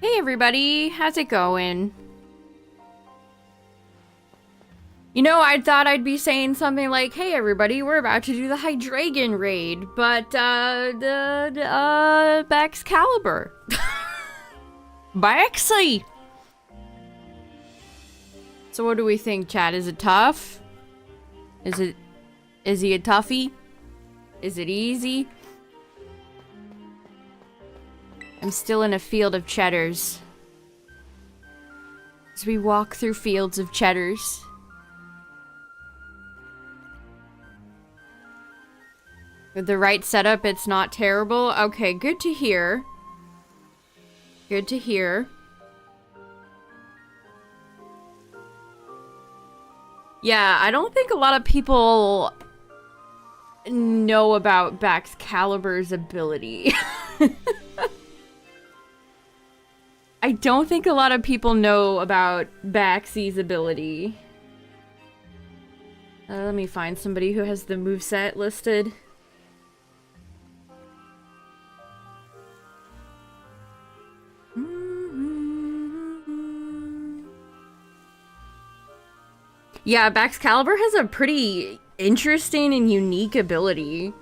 Hey everybody, how's it going? You know, I thought I'd be saying something like, hey everybody, we're about to do the Hydreigon raid, but, Baxcalibur. Baxi! So what do we think, chat? Is it tough? Is he a toughie? Is it easy? I'm still in a field of cheddars. As we walk through fields of cheddars. With the right setup, it's not terrible. Okay, good to hear. Good to hear. Yeah, I don't think a lot of people know about Baxcalibur's ability. I don't think a lot of people know about Baxie's ability. Let me find somebody who has the moveset listed. Yeah, Baxcalibur has a pretty interesting and unique ability.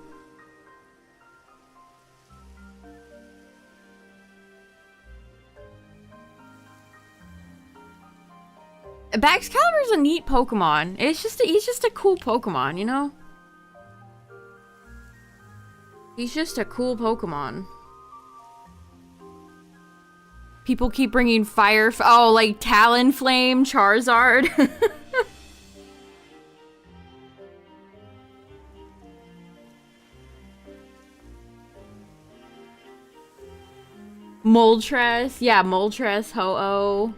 Baxcalibur's a neat Pokemon. He's just a cool Pokemon, you know? He's just a cool Pokemon. People keep bringing fire. Oh, like Talonflame, Charizard. Moltres. Yeah, Moltres, Ho-Oh.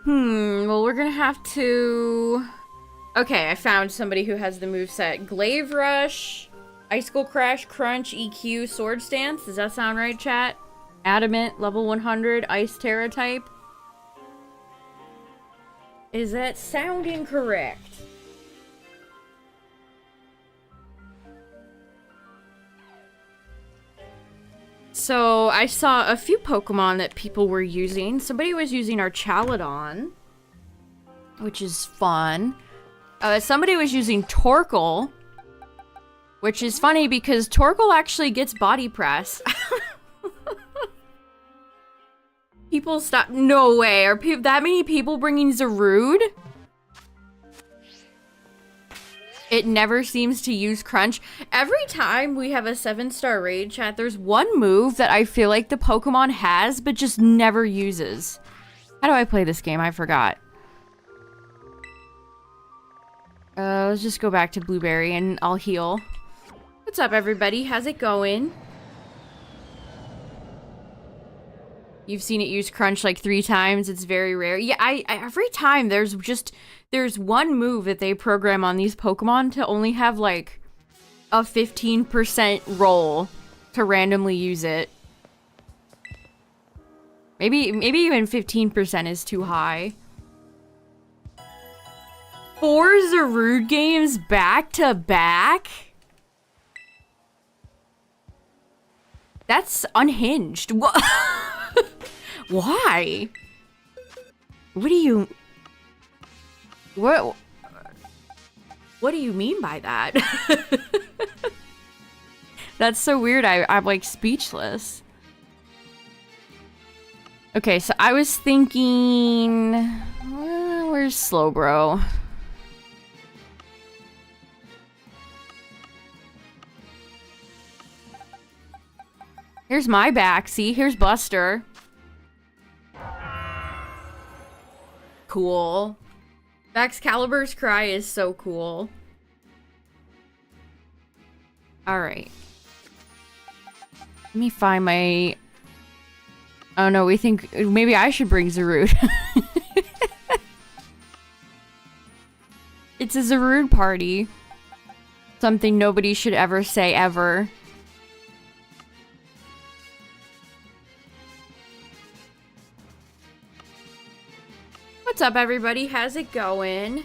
Well, we're gonna have to... Okay, I found somebody who has the moveset. Glaive Rush, Icicle Crash, Crunch, EQ, Sword Stance. Does that sound right, chat? Adamant, level 100, Ice Tera type. Is that sounding correct? So, I saw a few Pokemon that people were using. Somebody was using our Chaladon, which is fun. Somebody was using Torkoal, which is funny because Torkoal actually gets body press. People stop. No way. Are that many people bringing Zarude? It never seems to use Crunch. Every time we have a 7-star raid, chat, there's one move that I feel like the Pokemon has, but just never uses. How do I play this game? I forgot. Let's just go back to Blueberry and I'll heal. What's up, everybody? How's it going? You've seen it use Crunch like 3 times. It's very rare. Yeah, I every time there's one move that they program on these Pokemon to only have like a 15% roll to randomly use it. Maybe even 15% is too high. 4 Zarude games back to back? That's unhinged. What? Why? What do you... What do you mean by that? That's so weird. I'm like speechless. Okay, so I was thinking... where's Slowbro? Here's my Baxie. Here's Buster. Cool. Baxcalibur's cry is so cool. Alright. Let me find my... Oh no, we think... Maybe I should bring Zarude. It's a Zarude party. Something nobody should ever say ever. What's up, everybody? How's it going?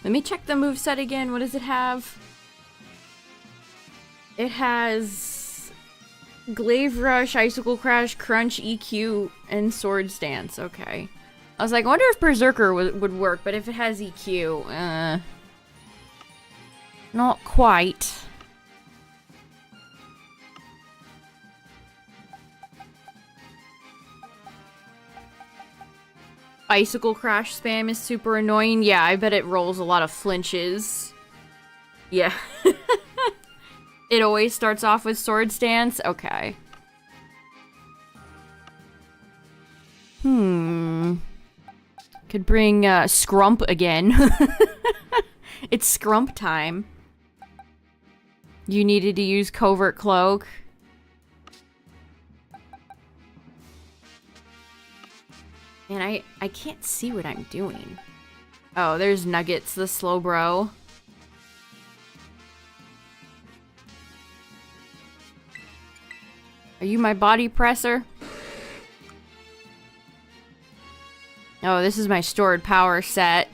Let me check the moveset again. What does it have? It has Glaive Rush, Icicle Crash, Crunch, EQ, and Sword Stance. Okay. I was like, I wonder if Berserker would work, but if it has EQ, not quite. Icicle Crash spam is super annoying. Yeah, I bet it rolls a lot of flinches. Yeah. It always starts off with Sword Stance? Okay. Could bring Scrump again. It's Scrump time. You needed to use Covert Cloak. And I can't see what I'm doing. Oh, there's Nuggets, the slow bro. Are you my body presser? Oh, this is my stored power set.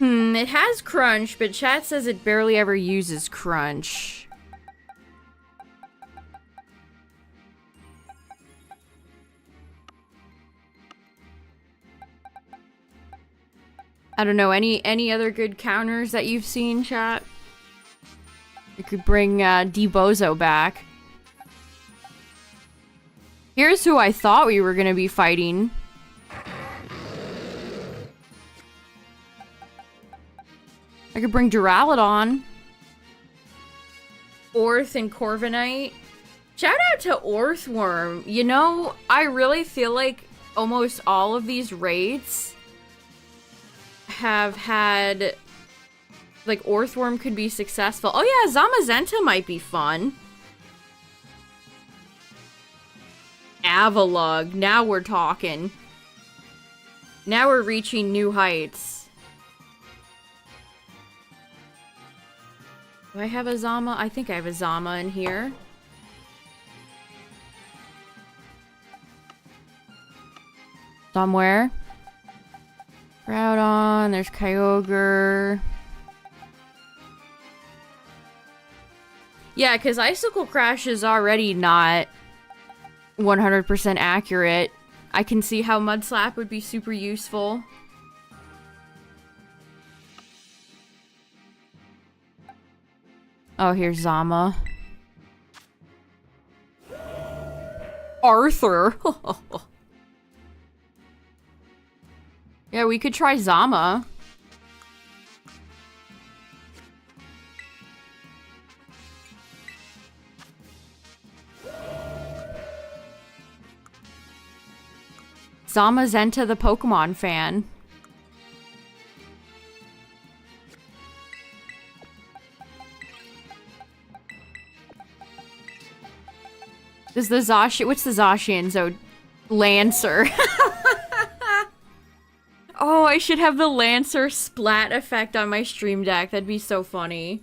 It has Crunch, but chat says it barely ever uses Crunch. I don't know, any other good counters that you've seen, chat? You could bring D-Bozo back. Here's who I thought we were gonna be fighting. I could bring Duraludon. Orth and Corviknight. Shout out to Orthworm. You know, I really feel like almost all of these raids have had... Like, Orthworm could be successful. Oh yeah, Zamazenta might be fun. Avalugg. Now we're talking. Now we're reaching new heights. Do I have a Zama? I think I have a Zama in here. Somewhere. Groudon. There's Kyogre. Yeah, because Icicle Crash is already not 100% accurate. I can see how Mud Slap would be super useful. Oh, here's Zama. Arthur. Yeah, we could try Zama. Zamazenta the Pokemon fan. Does the Zacian... What's the Zacian? So, Lancer. Oh, I should have the Lancer splat effect on my stream deck. That'd be so funny.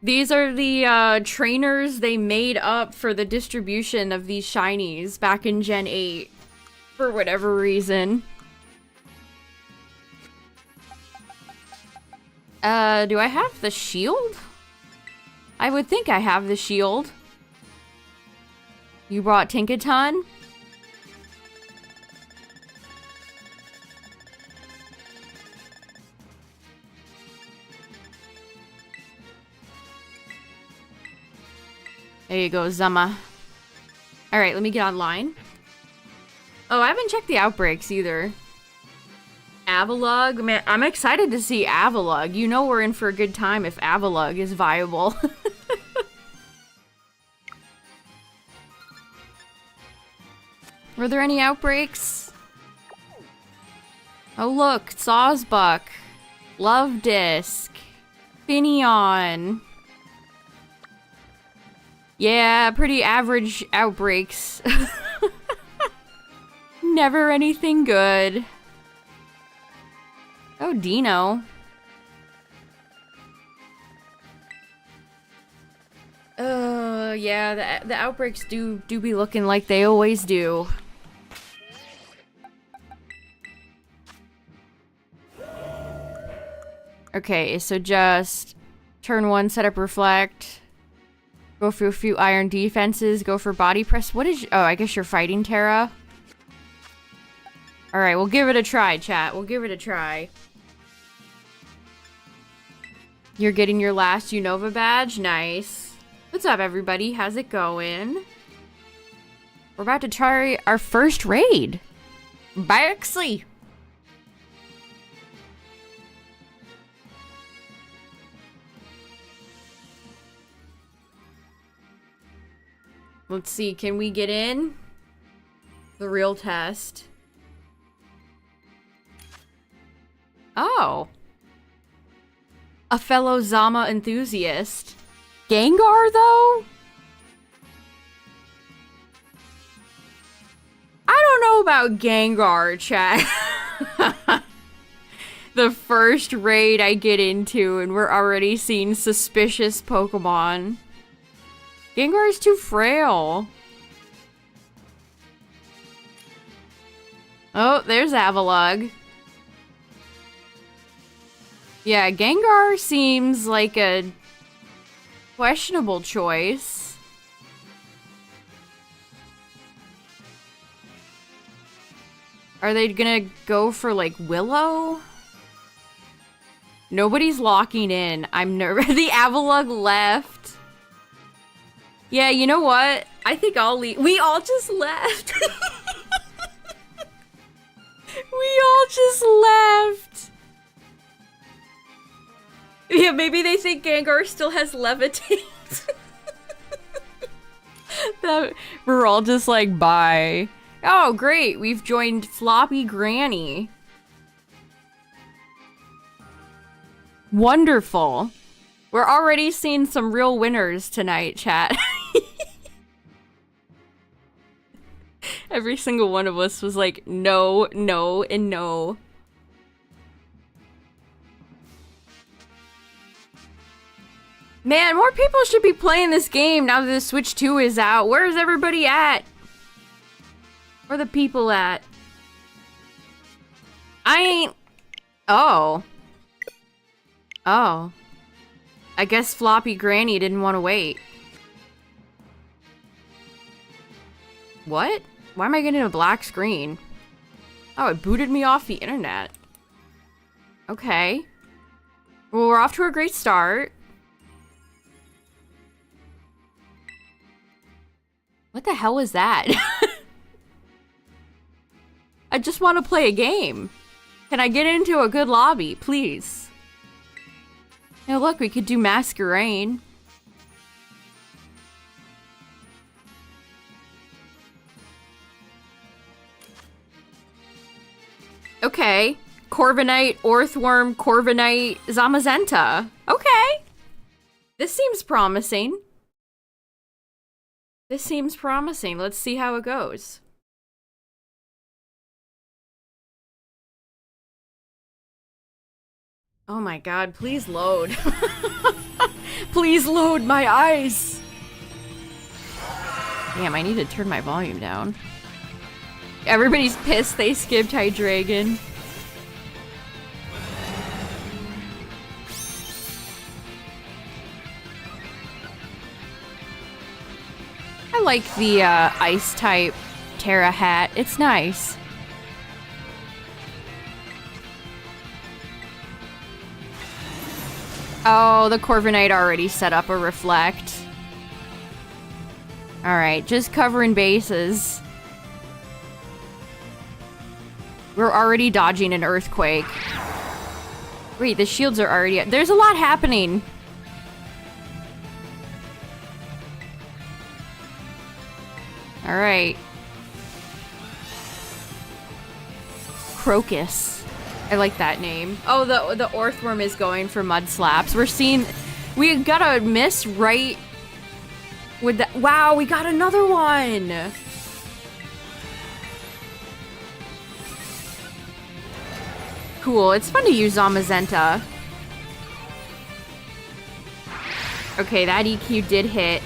These are the trainers they made up for the distribution of these shinies back in Gen 8. For whatever reason. Do I have the shield? I would think I have the shield. You brought Tinkaton? There you go, Zama. Alright, let me get online. Oh, I haven't checked the outbreaks either. Avalugg? Man, I'm excited to see Avalugg. You know we're in for a good time if Avalugg is viable. Were there any outbreaks? Oh look, Sawsbuck. Love Disc. Finneon. Yeah, pretty average outbreaks. Never anything good. Oh, Dino. Yeah, the outbreaks do be looking like they always do. Okay, so just turn 1, set up reflect. Go for a few iron defenses. Go for body press. What is... Oh, I guess you're fighting Tera. Alright, we'll give it a try, chat. We'll give it a try. You're getting your last Unova badge? Nice. What's up, everybody? How's it going? We're about to try our first raid. Baxcalibur. Let's see, can we get in? The real test. Oh. A fellow Zama enthusiast. Gengar, though? I don't know about Gengar, chat. The first raid I get into and we're already seeing suspicious Pokemon. Gengar is too frail. Oh, there's Avalugg. Yeah, Gengar seems like a questionable choice. Are they gonna go for, like, Willow? Nobody's locking in. I'm nervous. The Avalugg left. Yeah, you know what? I think I'll leave. We all just left. We all just left. Yeah, maybe they think Gengar still has levitate. We're all just like, bye. Oh, great. We've joined Floppy Granny. Wonderful. We're already seeing some real winners tonight, chat. Every single one of us was like, no, no, and no. Man, more people should be playing this game now that the Switch 2 is out. Where's everybody at? Where are the people at? I ain't... Oh. Oh. I guess Floppy Granny didn't want to wait. What? Why am I getting a black screen? Oh, it booted me off the internet. Okay. Well, we're off to a great start. What the hell is that? I just want to play a game. Can I get into a good lobby, please? Oh, look, we could do Masquerain. Okay. Corviknight, Orthworm, Corviknight, Zamazenta. Okay. This seems promising. This seems promising. Let's see how it goes. Oh my god, please load. Please load my eyes. Damn, I need to turn my volume down. Everybody's pissed they skipped Hydreigon. I like the ice type Tera hat. It's nice. Oh, the Corviknight already set up a reflect. Alright, just covering bases. We're already dodging an earthquake. Wait, the shields are already... There's a lot happening. Alright. Crocus. I like that name. Oh, the Orthworm is going for Mud Slaps. We're seeing... We got a miss right with that. Wow, we got another one! Cool, it's fun to use Zamazenta. Okay, that EQ did hit.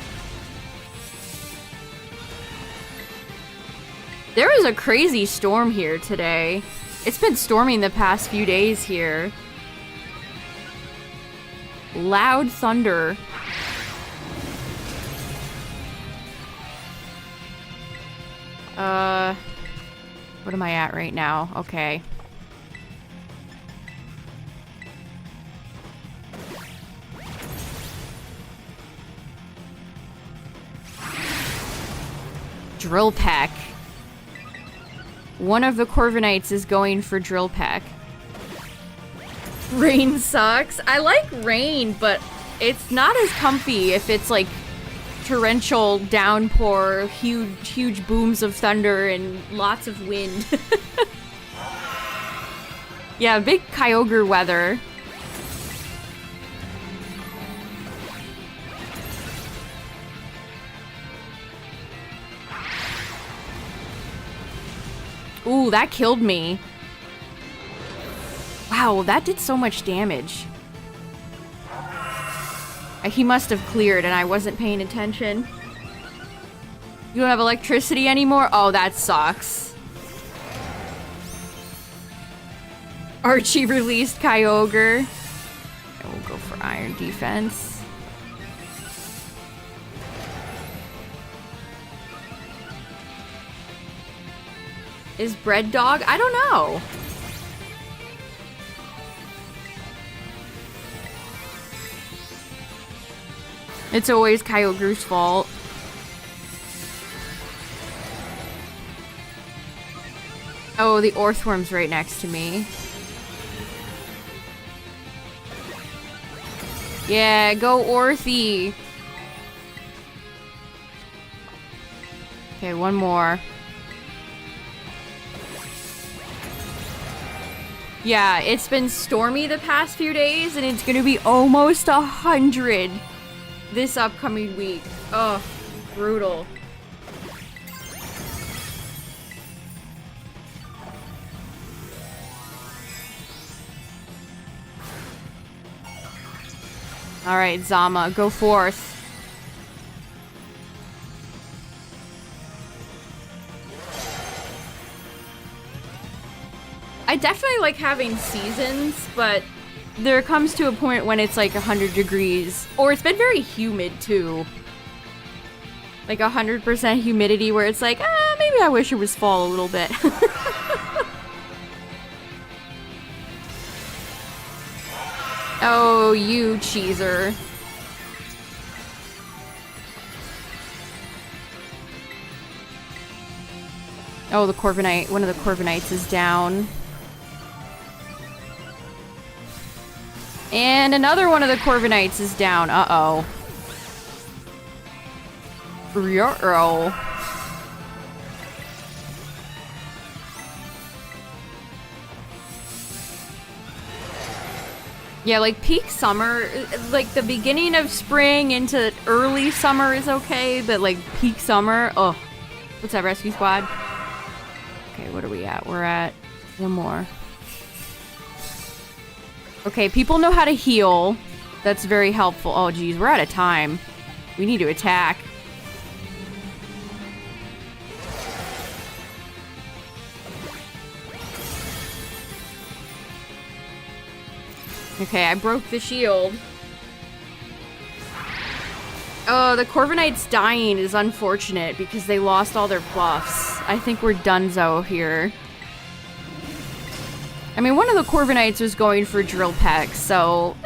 There was a crazy storm here today. It's been storming the past few days here. Loud thunder. What am I at right now? Okay. Drill Peck. One of the Corviknights is going for Drill Peck. Rain sucks. I like rain, but it's not as comfy if it's like torrential downpour, huge booms of thunder, and lots of wind. Yeah, big Kyogre weather. Ooh, that killed me. Wow, that did so much damage. He must have cleared and I wasn't paying attention. You don't have electricity anymore? Oh, that sucks. Archie released Kyogre. And we'll go for Iron Defense. Is Bread Dog? I don't know. It's always Kyogre's fault. Oh, the Orthworm's right next to me. Yeah, go Orthy. Okay, one more. Yeah, it's been stormy the past few days, and it's gonna be almost 100 this upcoming week. Oh, brutal. Alright, Zama, go forth. I definitely like having seasons, but there comes to a point when it's like 100 degrees. Or it's been very humid too. Like 100% humidity where it's like, maybe I wish it was fall a little bit. Oh, you cheeser. Oh, the Corviknight, one of the Corviknights is down. And another one of the Corviknights is down. Uh-oh. Ruh-roh. Yeah, like peak summer, like the beginning of spring into early summer is okay, but like peak summer, oh. What's that, Rescue Squad? Okay, what are we at? We're at one more. Okay, people know how to heal. That's very helpful. Oh, geez, we're out of time. We need to attack. Okay, I broke the shield. Oh, the Corviknight's dying is unfortunate because they lost all their buffs. I think we're donezo here. I mean, one of the Corviknights was going for Drill Peck, so...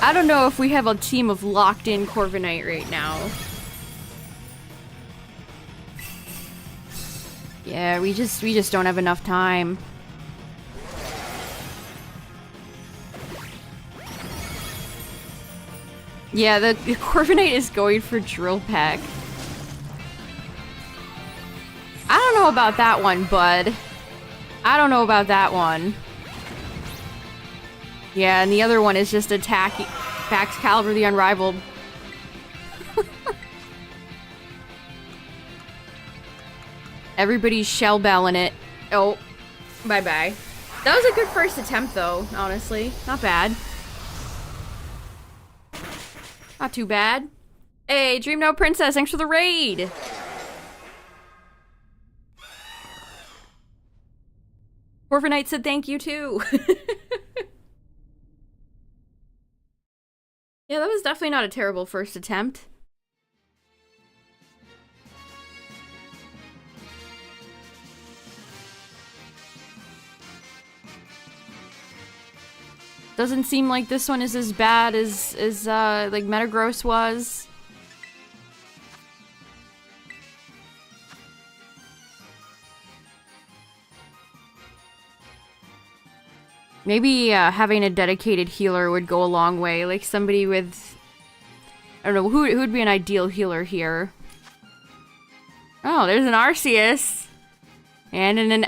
I don't know if we have a team of locked-in Corviknight right now. Yeah, we just don't have enough time. Yeah, the Corviknight is going for Drill Peck. I don't know about that one, bud. I don't know about that one. Yeah, and the other one is just attacking Baxcalibur the Unrivaled. Everybody's shell belling it. Oh, bye-bye. That was a good first attempt, though, honestly. Not bad. Not too bad. Hey, Dream No Princess, thanks for the raid! Corviknight said thank you, too. definitely not a terrible first attempt. Doesn't seem like this one is as bad as like Metagross was. Maybe having a dedicated healer would go a long way, like somebody with... I don't know, who would be an ideal healer here? Oh, there's an Arceus! And an...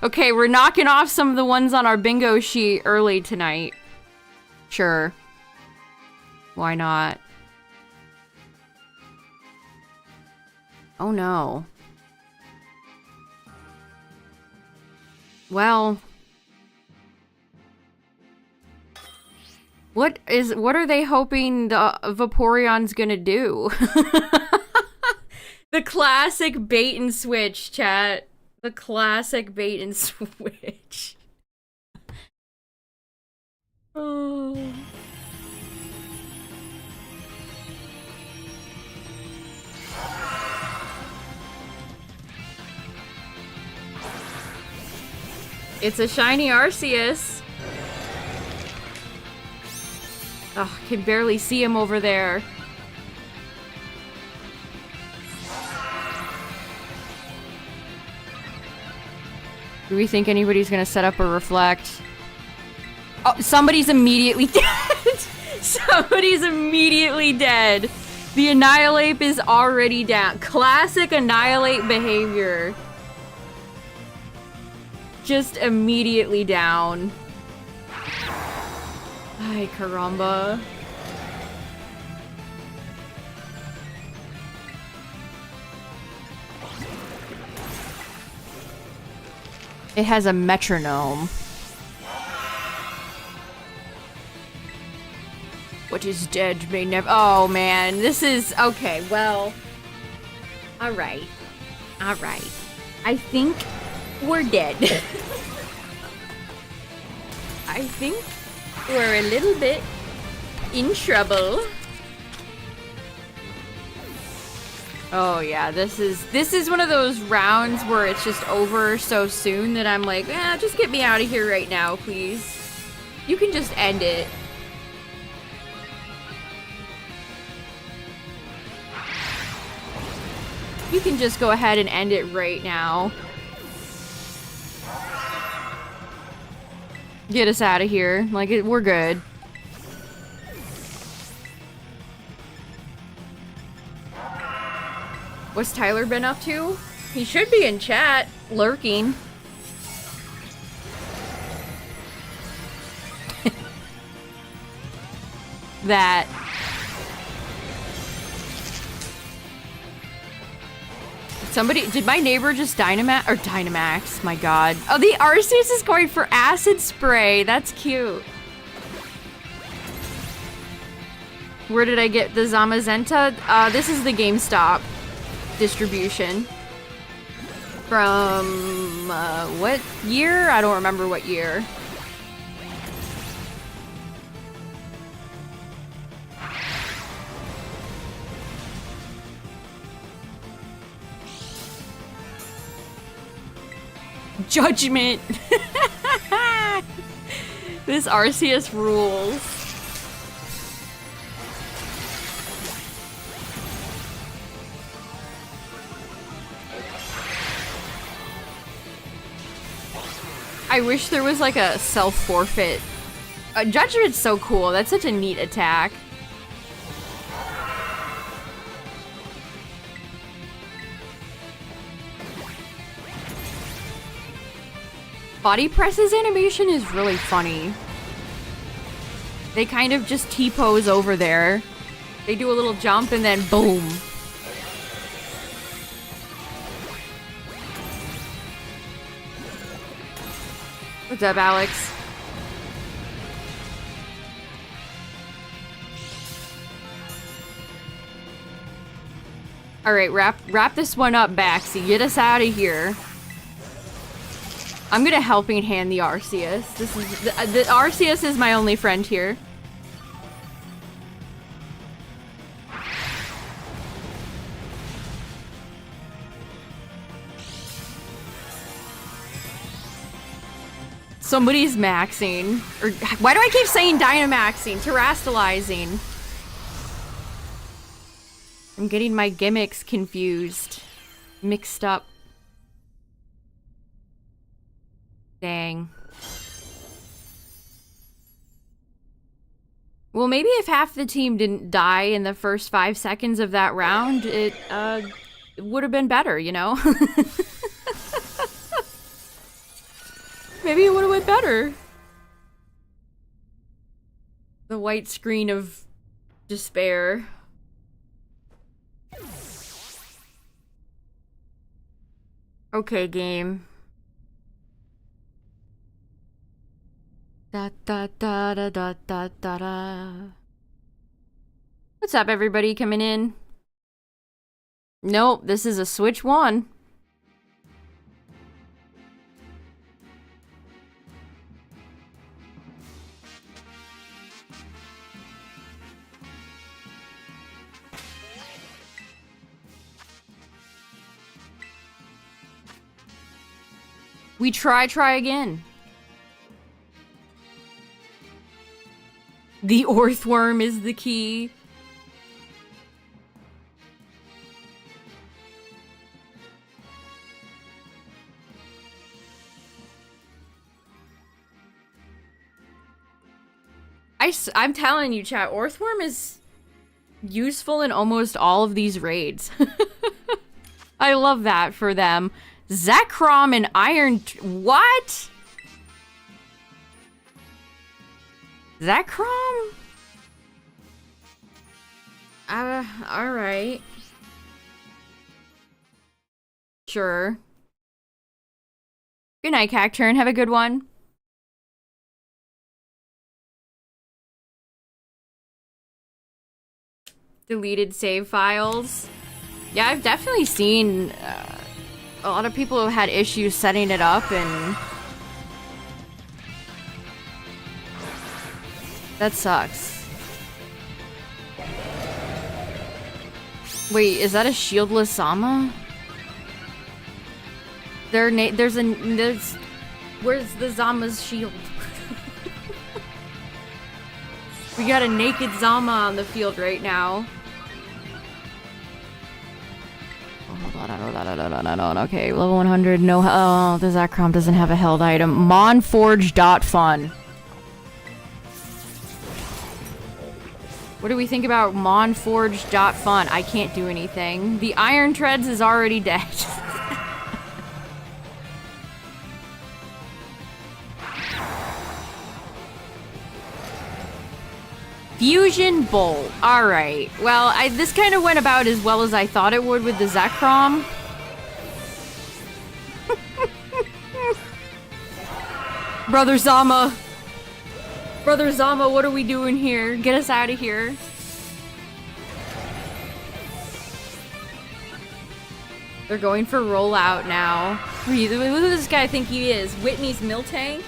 Okay, we're knocking off some of the ones on our bingo sheet early tonight. Sure. Why not? Oh no. Well... What are they hoping the Vaporeon's gonna do? The classic bait and switch, chat. The classic bait and switch. Oh. It's a shiny Arceus. Oh, I can barely see him over there. Do we think anybody's gonna set up a reflect? Oh, somebody's immediately dead! Somebody's immediately dead! The Annihilate is already down. Classic Annihilate behavior. Just immediately down. Ay, caramba. It has a metronome. What is dead may never— oh man, this is— okay, well. Alright. Alright. I think we're dead. I think we're a little bit in trouble. Oh yeah, this is one of those rounds where it's just over so soon that I'm like, just get me out of here right now, please. You can just end it. You can just go ahead and end it right now. Get us out of here. Like, we're good. What's Tyler been up to? He should be in chat, lurking. That. Somebody— did my neighbor just Dynamax? My god. Oh, the Arceus is going for Acid Spray. That's cute. Where did I get the Zamazenta? This is the GameStop distribution. From, what year? I don't remember what year. Judgment! This Arceus rules. I wish there was like a self-forfeit. Judgment's so cool. That's such a neat attack. Body Press's animation is really funny. They kind of just T-pose over there. They do a little jump and then boom. What's up, Alex? Alright, wrap this one up, Baxy. Get us out of here. I'm gonna helping hand the Arceus. This is the Arceus is my only friend here. Somebody's maxing. Or why do I keep saying Dynamaxing? Terastallizing. I'm getting my gimmicks confused. Mixed up. Dang. Well, maybe if half the team didn't die in the first 5 seconds of that round, it would have been better, you know? Maybe it would have went better. The white screen of despair. Okay, game. Da da da da da da da da. What's up, everybody coming in? Nope, this is a Switch 1. We try again. The Orthworm is the key. I'm telling you, chat, Orthworm is useful in almost all of these raids. I love that for them. Zekrom and Iron... What? Zekrom? Alright. Sure. Good night, Cacturn. Have a good one. Deleted save files. Yeah, I've definitely seen a lot of people who had issues setting it up, and that sucks. Wait, is that a shieldless Zama? Where's the Zama's shield? We got a naked Zama on the field right now. Hold on. Okay, level 100, no, oh, the Zekrom doesn't have a held item. Monforge.fun. What do we think about Monforge.fun? I can't do anything. The Iron Treads is already dead. Fusion Bolt. Alright. Well, this kind of went about as well as I thought it would with the Zekrom. Brother Zama! Brother Zama, what are we doing here? Get us out of here. They're going for rollout now. Who does this guy think he is? Whitney's Miltank?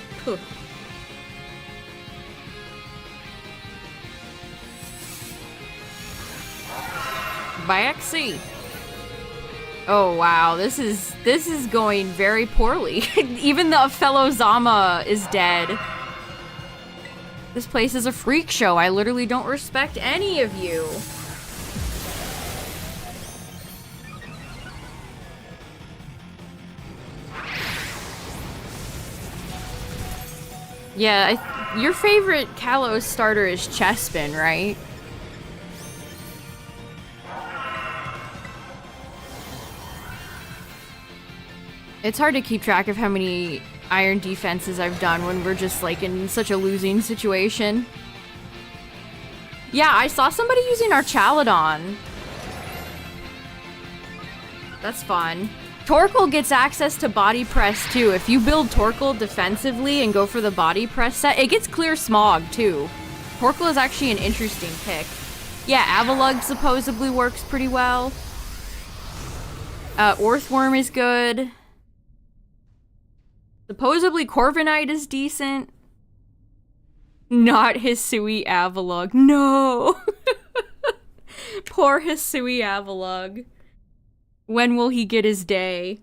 Baxi. Oh wow, this is going very poorly. Even the fellow Zama is dead. This place is a freak show. I literally don't respect any of you. Yeah, your favorite Kalos starter is Chespin, right? It's hard to keep track of how many iron defenses I've done when we're just like in such a losing situation. Yeah, I saw somebody using our Chaladon. That's fun. Torkoal gets access to body press too. If you build Torkoal defensively and go for the body press set, it gets clear smog too. Torkoal is actually an interesting pick. Yeah, Avalugg supposedly works pretty well. Orthworm is good. Supposedly Corviknight is decent. Not Hisui Avalugg. No! Poor Hisui Avalugg. When will he get his day?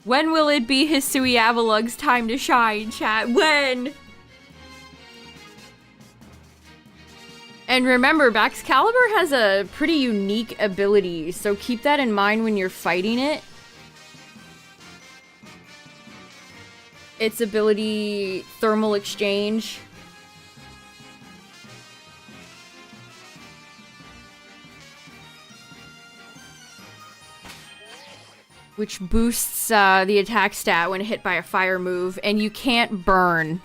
When will it be Hisui Avalug's time to shine, chat? When? And remember, Baxcalibur has a pretty unique ability, so keep that in mind when you're fighting it. Its ability, Thermal Exchange. Which boosts the attack stat when hit by a fire move, and you can't burn.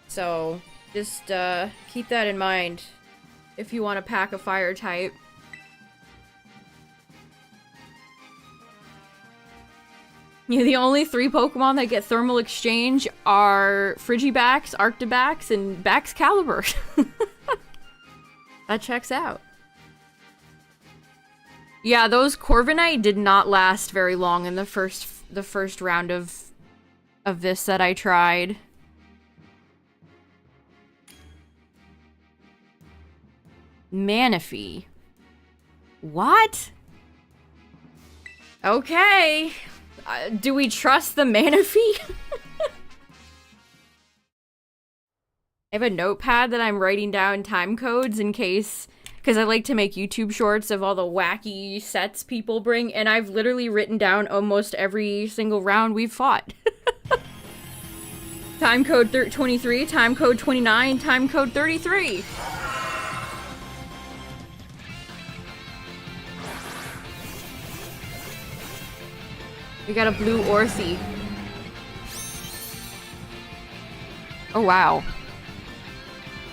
So... just, keep that in mind if you want to pack a fire type. Yeah, the only 3 Pokemon that get Thermal Exchange are Frigibax, Arctibax, and Baxcalibur. That checks out. Yeah, those Corviknight did not last very long in the first round of this that I tried. Manaphy. What? Okay. Do we trust the Manaphy? I have a notepad that I'm writing down time codes in case, because I like to make YouTube shorts of all the wacky sets people bring, and I've literally written down almost every single round we've fought. Time code 23, time code 29, time code 33. We got a blue Orthie. Oh, wow.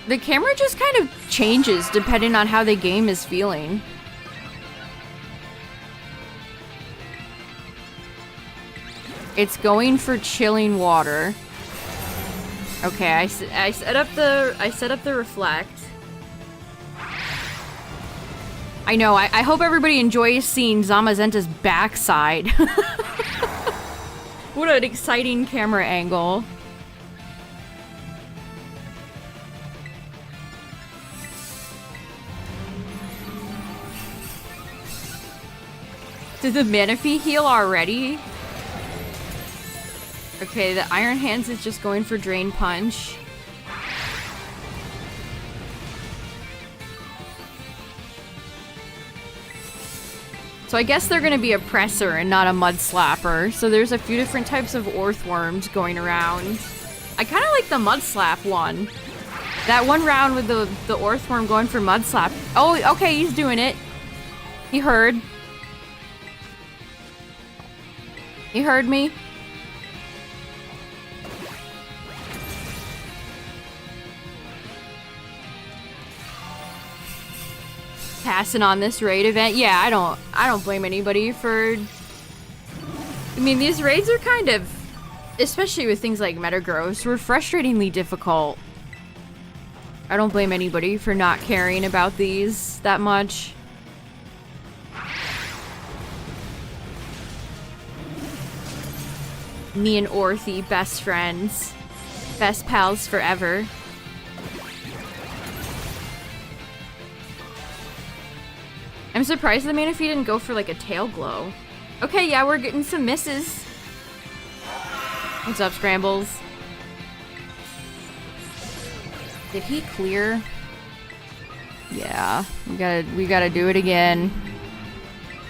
The camera just kind of changes depending on how the game is feeling. It's going for chilling water. Okay, I set up the reflect. I know, I hope everybody enjoys seeing Zamazenta's backside. What an exciting camera angle. Did the Manaphy heal already? Okay, the Iron Hands is just going for Drain Punch. So I guess they're gonna be a presser and not a mud slapper. So there's a few different types of Orthworms going around. I kind of like the mud slap one. That one round with the Orthworm going for mud slap. Oh, okay, he's doing it. He heard. He heard me. Passing on this raid event. Yeah, I don't blame anybody for... I mean, these raids are kind of, especially with things like Metagross, were frustratingly difficult. I don't blame anybody for not caring about these that much. Me and Orthie, best friends. Best pals forever. I'm surprised the Manaphy didn't go for like a tail glow. Okay, yeah, we're getting some misses. What's up, Scrambles? Did he clear? Yeah, we gotta do it again.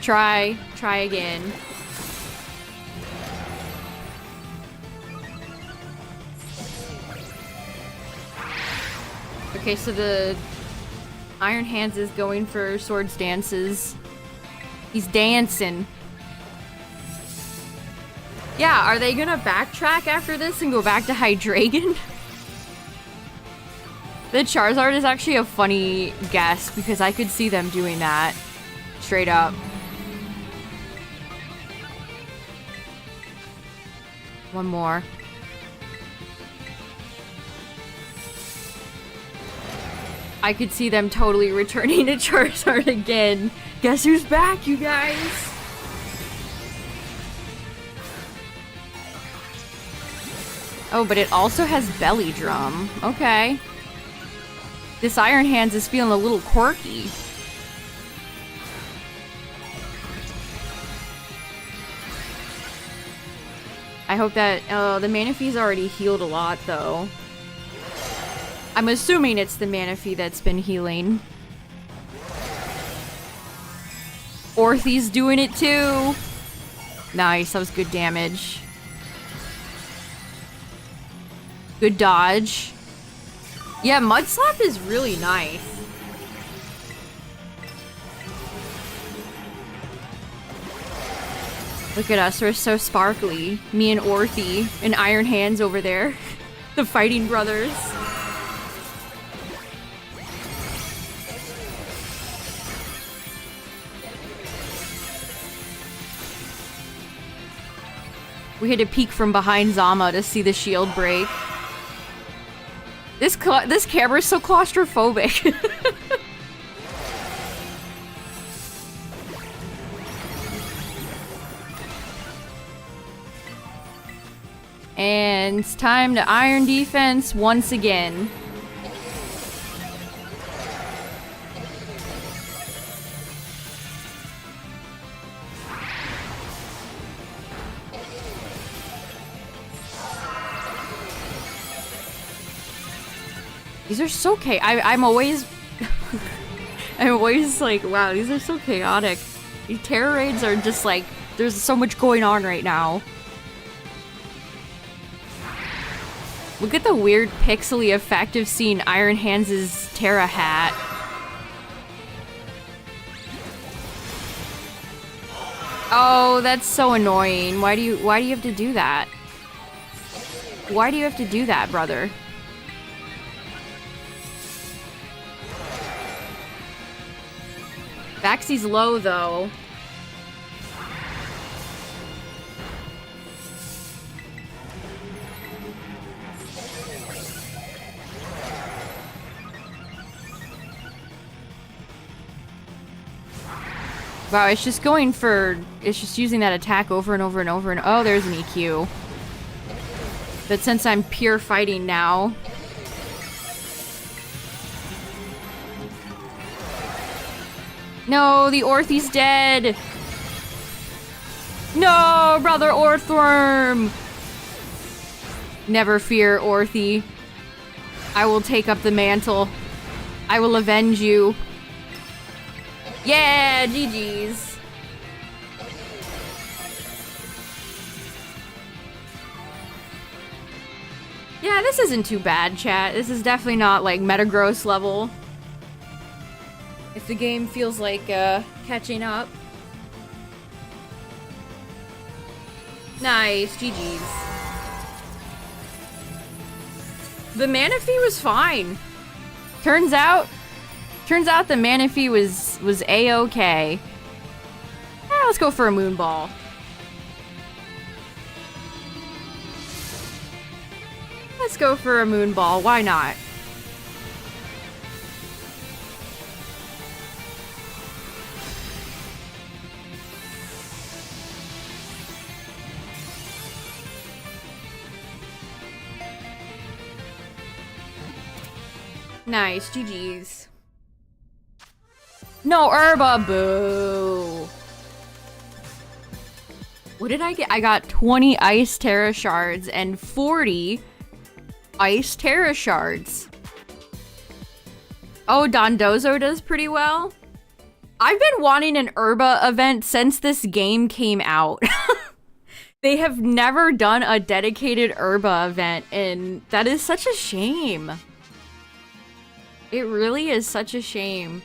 Try again. Okay, so the Iron Hands is going for Swords Dances. He's dancing. Yeah, are they gonna backtrack after this and go back to Hydreigon? The Charizard is actually a funny guess because I could see them doing that. Straight up. One more. I could see them totally returning to Charizard again. Guess who's back, you guys? Oh, but it also has Belly Drum. Okay. This Iron Hands is feeling a little quirky. I hope that... Oh, the Manaphy's already healed a lot, though. I'm assuming it's the Manaphy that's been healing. Orthy's doing it, too! Nice, that was good damage. Good dodge. Yeah, Mud Slap is really nice. Look at us, we're so sparkly. Me and Orthy and Iron Hands over there. The fighting brothers. We had to peek from behind Zama to see the shield break. This camera's so claustrophobic. And it's time to iron defense once again. These are so I'm always... I'm always like, wow, these are so chaotic. These Tera raids are just like, there's so much going on right now. Look at the weird pixely effect of seeing Iron Hands' Tera hat. Oh, that's so annoying. Why do you have to do that? Why do you have to do that, brother? Baxy's low, though. Wow, it's just going for... It's just using that attack over and over and over and... Oh, there's an EQ. But since I'm pure fighting now... No, the Orthy's dead! No, brother Orthworm! Never fear, Orthy. I will take up the mantle. I will avenge you. Yeah, GG's. Yeah, this isn't too bad, chat. This is definitely not, like, Metagross level. If the game feels like, catching up. Nice, GG's. The Manaphy was fine. Turns out the Manaphy was A-okay. Let's go for a Moonball. Let's go for a Moonball, why not? Nice, GG's. No, Herba, boo. What did I get? I got 20 Ice Tera Shards and 40 Ice Tera Shards. Oh, Dondozo does pretty well. I've been wanting an Herba event since this game came out. They have never done a dedicated Herba event, and that is such a shame. It really is such a shame.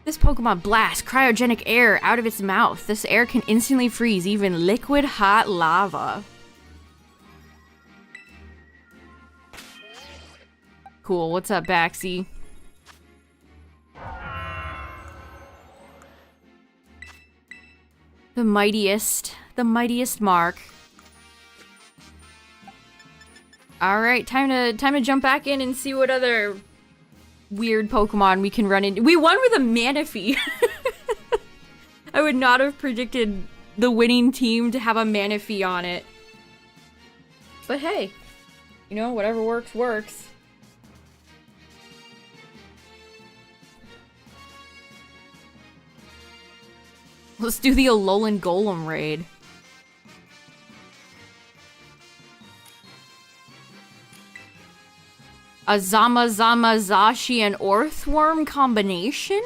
This Pokemon blasts cryogenic air out of its mouth. This air can instantly freeze even liquid hot lava. Cool, what's up, Baxy? The mightiest mark. Alright, time to jump back in and see what other weird Pokemon we can run into. We won with a Manaphy! I would not have predicted the winning team to have a Manaphy on it. But hey, you know, whatever works, works. Let's do the Alolan Golem raid. A Zama Zama Zashi and Orthworm combination?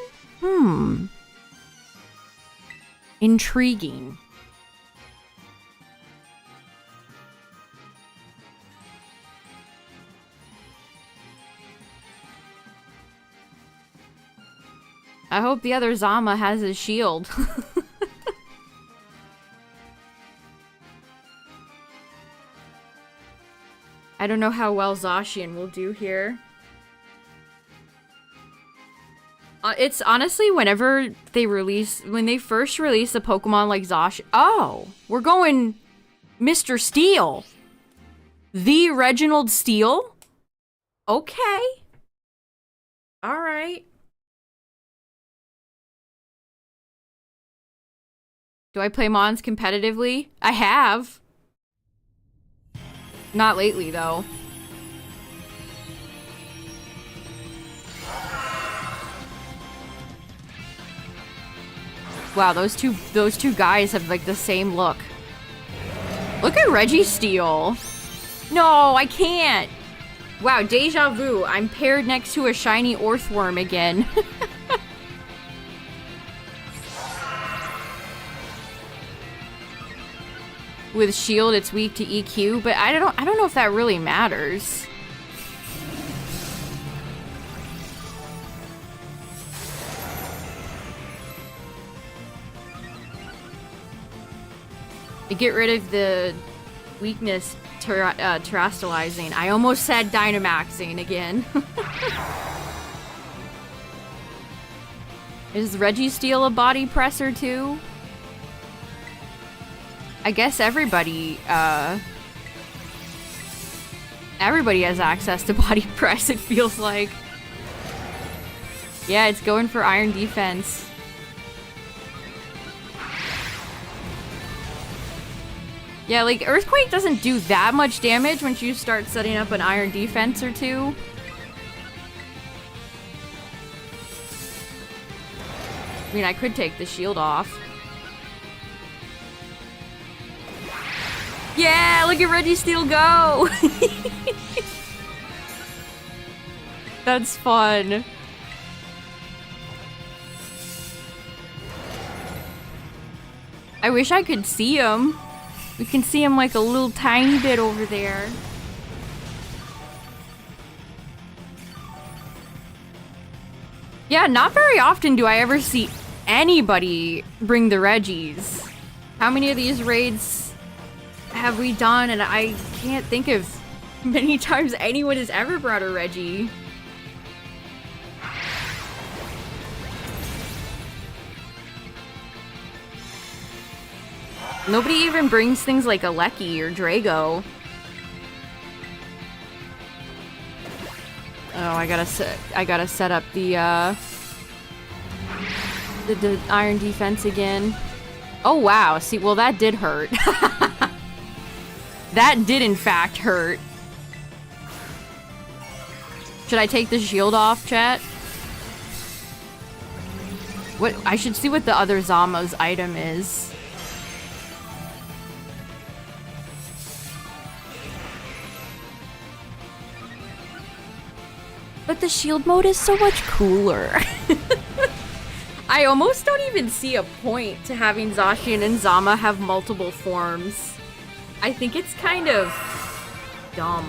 Intriguing. I hope the other Zama has his shield. I don't know how well Zacian will do here. It's honestly whenever when they first release a Pokemon like Zacian. Oh, we're going Mr. Steel. The Reginald Steel? Okay. All right. Do I play Mons competitively? I have. Not lately, though. Wow, those two guys have like the same look. Look at Registeel. No, I can't. Wow, deja vu. I'm paired next to a shiny Orthworm again. With shield, it's weak to EQ, but I don't know if that really matters. To get rid of the weakness terastallizing. I almost said Dynamaxing again. Is Registeel a body presser too? I guess everybody has access to body press, it feels like. Yeah, it's going for iron defense. Yeah, like, Earthquake doesn't do that much damage once you start setting up an iron defense or two. I mean, I could take the shield off. Yeah, look at Registeel go! That's fun. I wish I could see him. We can see him like a little tiny bit over there. Yeah, not very often do I ever see anybody bring the Reggies. How many of these raids have we done? And I can't think of many times anyone has ever brought a Reggie. Nobody even brings things like Alecki or Drago. Oh, I gotta set up the iron defense again. Oh wow, see, well that did hurt. That did in fact hurt. Should I take the shield off, chat? What? I should see what the other Zama's item is. But the shield mode is so much cooler. I almost don't even see a point to having Zacian and Zama have multiple forms. I think it's kind of dumb.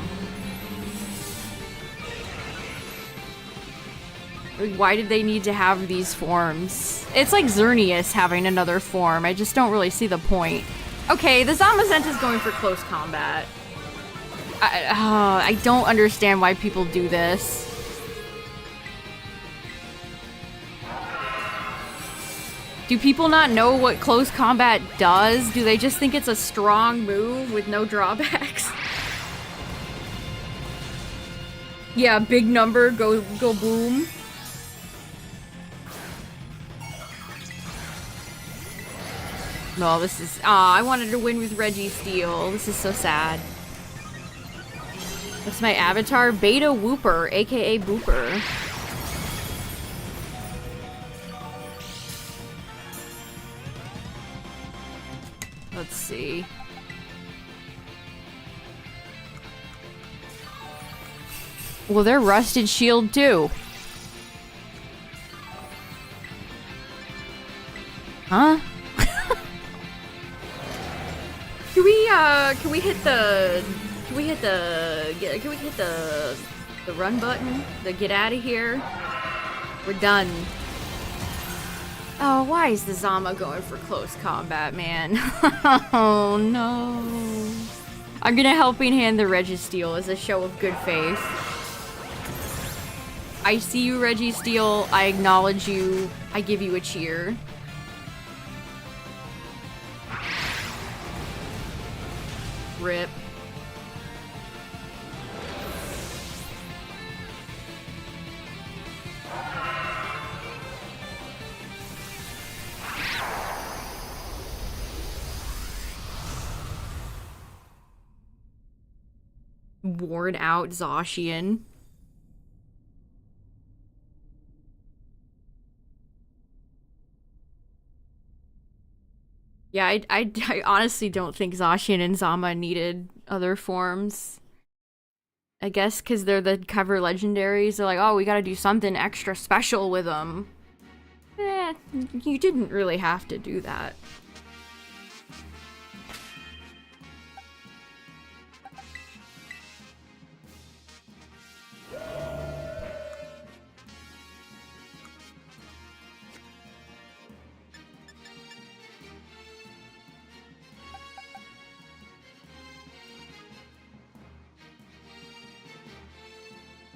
Why did they need to have these forms? It's like Xerneas having another form. I just don't really see the point. Okay, the Zamazenta is going for close combat. I don't understand why people do this. Do people not know what close combat does? Do they just think it's a strong move with no drawbacks? Yeah, big number, go boom. No, this is... Aw, I wanted to win with Registeel. This is so sad. What's my avatar? Beta Wooper, aka Booper. Let's see. Well, they're rusted shield too. Huh? Can we hit the run button? The get out of here? We're done. Oh, why is the Zama going for close combat, man? Oh no. I'm gonna helping hand the Registeel as a show of good faith. I see you, Registeel. I acknowledge you. I give you a cheer. Rip. Worn out Zacian. Yeah, I honestly don't think Zacian and Zama needed other forms. I guess because they're the cover legendaries. They're like, oh, we gotta do something extra special with them. Eh, you didn't really have to do that.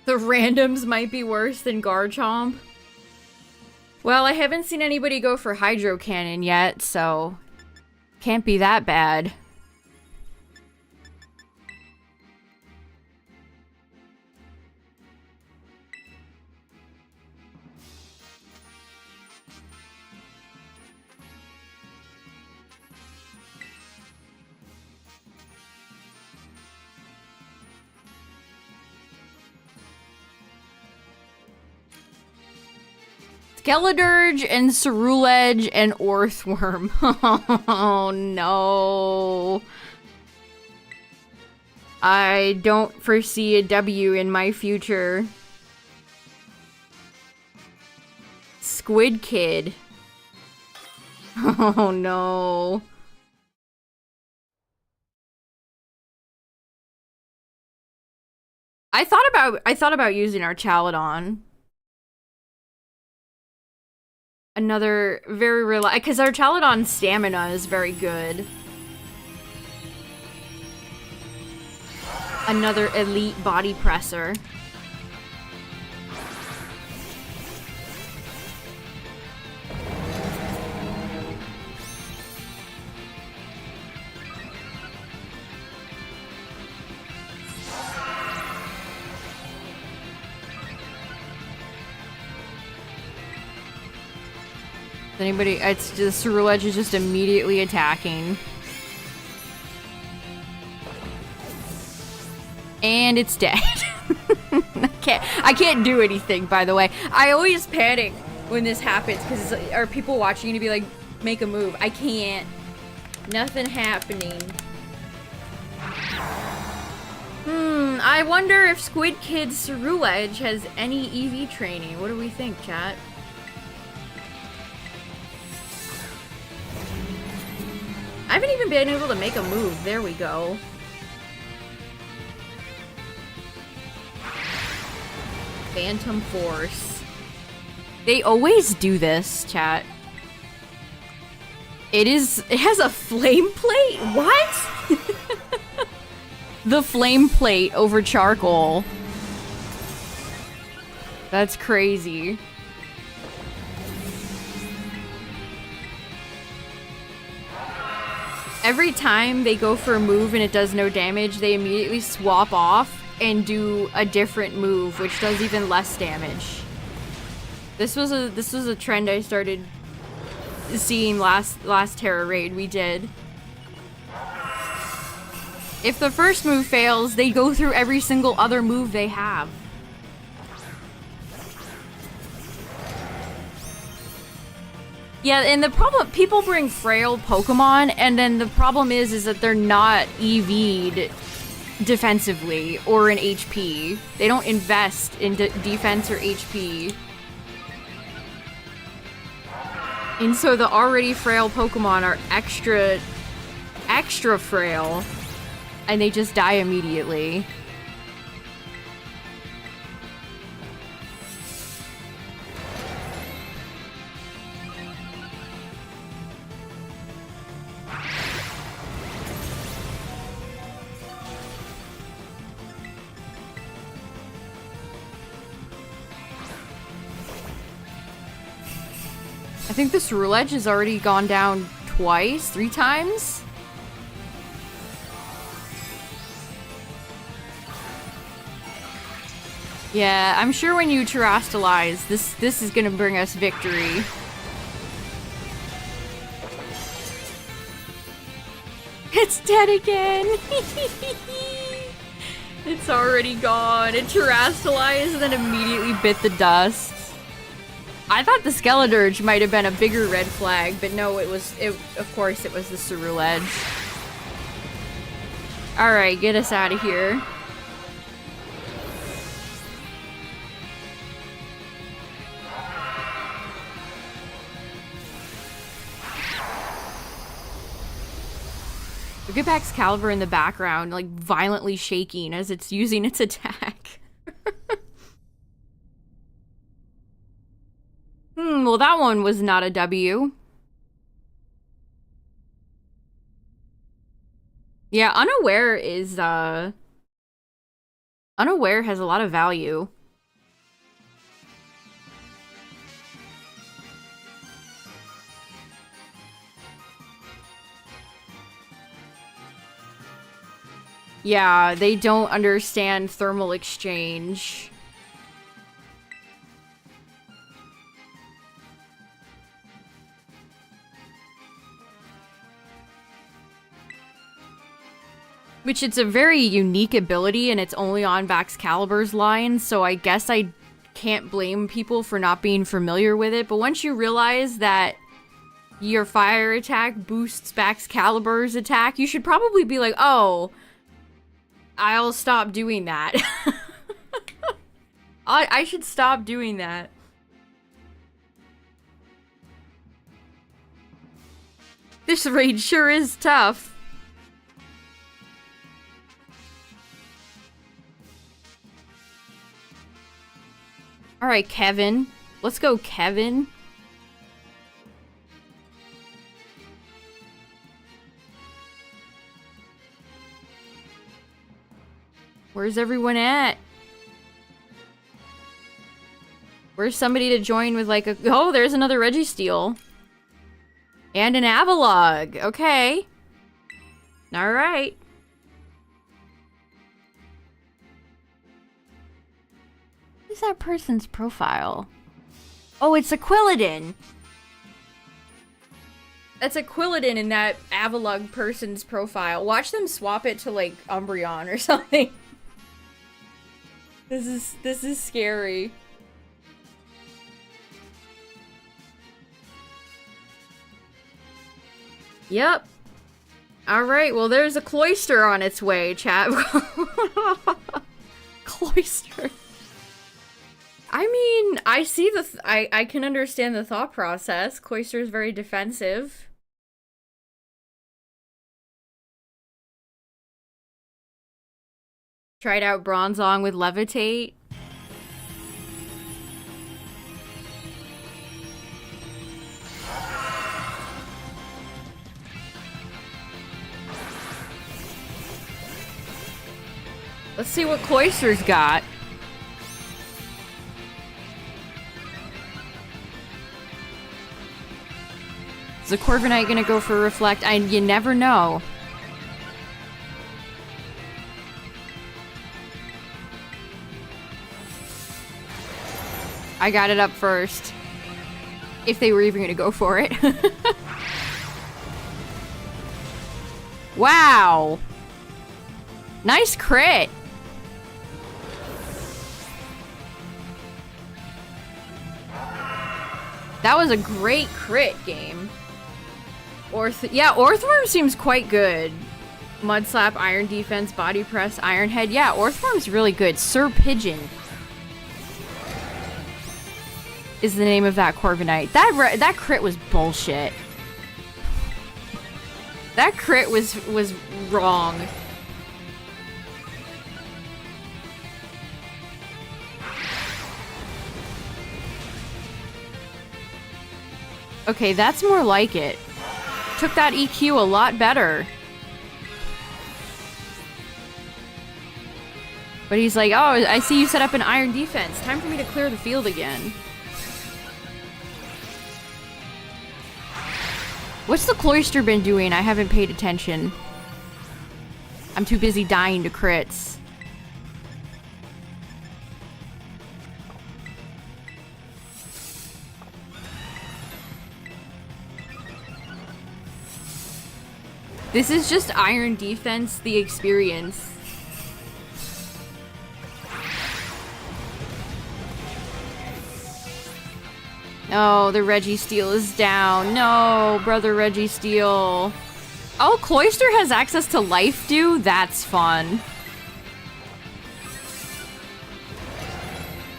The randoms might be worse than Garchomp. Well, I haven't seen anybody go for Hydro Cannon yet, so can't be that bad. Skeledirge and Ceruledge and Orthworm. Oh no. I don't foresee a W in my future. Squid Kid. Oh no. I thought about using our Chaladon. Another very reliable, because our Chaladon's stamina is very good. Another elite body presser. Anybody? It's just Ceruledge is just immediately attacking. And it's dead. I can't do anything, by the way. I always panic when this happens because are people watching to be like, make a move? I can't. Nothing happening. I wonder if Squid Kid Ceruledge has any EV training. What do we think, chat? I haven't even been able to make a move. There we go. Phantom Force. They always do this, chat. It has a flame plate? What? The flame plate over charcoal. That's crazy. Every time they go for a move and it does no damage, they immediately swap off and do a different move, which does even less damage. This was a trend I started seeing last Tera raid we did. If the first move fails, they go through every single other move they have. Yeah, and the problem, people bring frail Pokemon, and then the problem is that they're not EV'd defensively or in HP. They don't invest in defense or HP. And so the already frail Pokemon are extra frail, and they just die immediately. I think this Roulette has already gone down twice, 3 times? Yeah, I'm sure when you terrestrialize, this is gonna bring us victory. It's dead again! It's already gone. It terrestrialized and then immediately bit the dust. I thought the Skeledirge might have been a bigger red flag, but no, of course it was the Ceruledge. Alright, get us out of here. Look at Baxcalibur in the background, like violently shaking as it's using its attack. Well, that one was not a W. Yeah, Unaware is, Unaware has a lot of value. Yeah, they don't understand thermal exchange. Which it's a very unique ability, and it's only on Baxcalibur's line, so I guess I can't blame people for not being familiar with it. But once you realize that your fire attack boosts Baxcalibur's attack, you should probably be like, oh, I'll stop doing that. I should stop doing that. This raid sure is tough. Alright, Kevin. Let's go, Kevin. Where's everyone at? Where's somebody to join with like a... Oh, there's another Registeel. And an Avalugg. Okay. Alright. What's that person's profile? Oh, it's a Quilladin. That's a Quilladin in that Avalugg person's profile. Watch them swap it to like Umbreon or something. This is scary. Yep. Alright, well there's a Cloyster on its way, chat. Cloyster. I mean, I see I can understand the thought process. Cloyster is very defensive. Tried out Bronzong with Levitate. Let's see what Cloyster's got. Is the Corviknight gonna go for Reflect? You never know. I got it up first. If they were even gonna go for it. Wow! Nice crit! That was a great crit game. Yeah, Orthworm seems quite good. Mud Slap, Iron Defense, Body Press, Iron Head. Yeah, Orthworm's really good. Sir Pigeon is the name of that Corviknight. That crit was bullshit. That crit was wrong. Okay, that's more like it. Took that EQ a lot better. But he's like, oh, I see you set up an Iron Defense. Time for me to clear the field again. What's the Cloyster been doing? I haven't paid attention. I'm too busy dying to crits. This is just Iron Defense, the experience. Oh, the Registeel is down. No, brother Registeel. Oh, Cloyster has access to Life Dew? That's fun.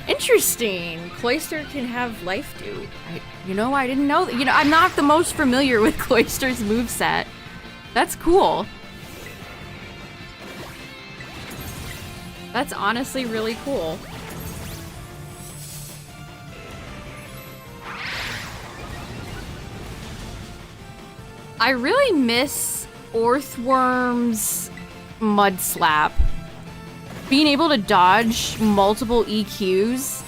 Interesting. Cloyster can have Life Dew. I didn't know that. I'm not the most familiar with Cloyster's moveset. That's cool. That's honestly really cool. I really miss Orthworm's Mud Slap. Being able to dodge multiple EQs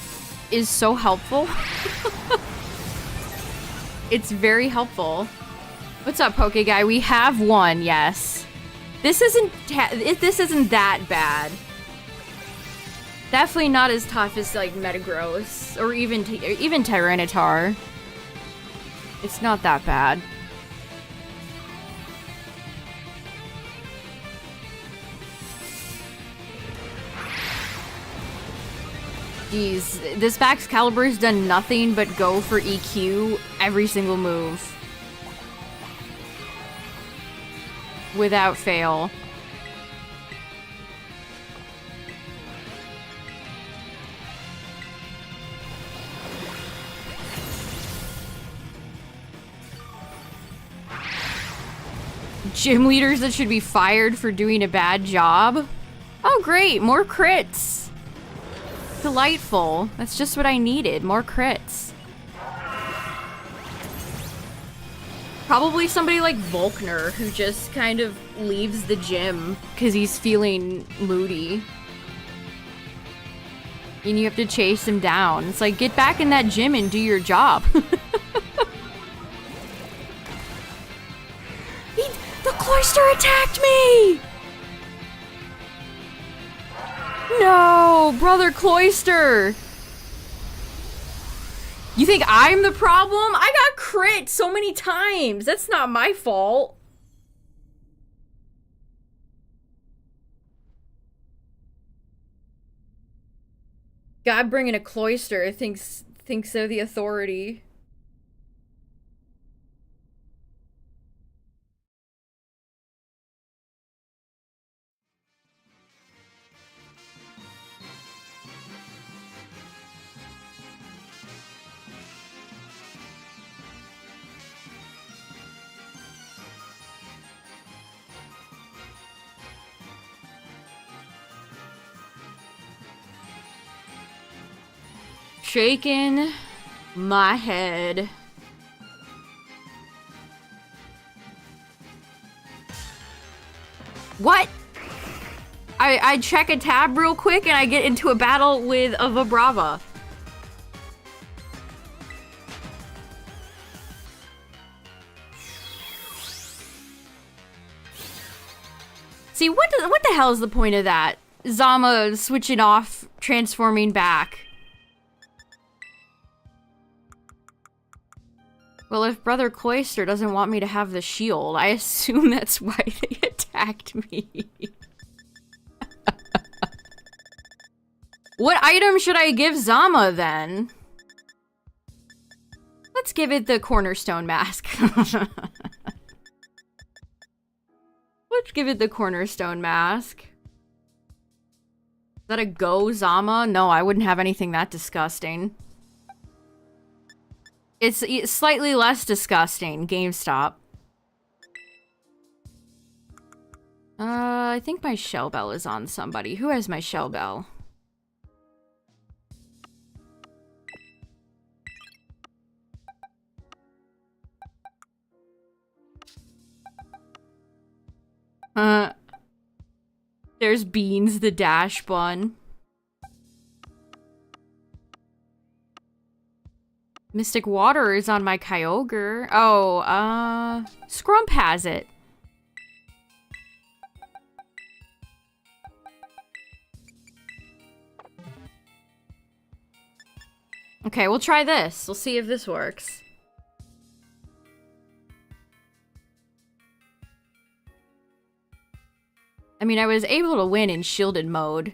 is so helpful. It's very helpful. What's up, Poke Guy? We have one, yes. This isn't that bad. Definitely not as tough as like Metagross or even Tyranitar. It's not that bad. Jeez, this Baxcalibur's done nothing but go for EQ every single move. Without fail. Gym leaders that should be fired for doing a bad job? Oh great, more crits! Delightful. That's just what I needed, more crits. Probably somebody like Volkner, who just kind of leaves the gym because he's feeling moody. And you have to chase him down. It's like, get back in that gym and do your job. The Cloyster attacked me! No, brother Cloyster! You think I'm the problem? I got crit so many times. That's not my fault. God bringing a Cloyster thinks they're the authority. Shaking my head. What? I check a tab real quick and I get into a battle with a Vibrava. See, what the hell is the point of that? Zama switching off, transforming back. Well, if Brother Cloyster doesn't want me to have the shield, I assume that's why they attacked me. What item should I give Zama, then? Let's give it the cornerstone mask. Let's give it the cornerstone mask. Is that a go, Zama? No, I wouldn't have anything that disgusting. It's slightly less disgusting. GameStop. I think my shell bell is on somebody. Who has my shell bell? There's Beans, the dash bun. Mystic Water is on my Kyogre. Oh, Scrump has it. Okay, we'll try this. We'll see if this works. I mean, I was able to win in shielded mode.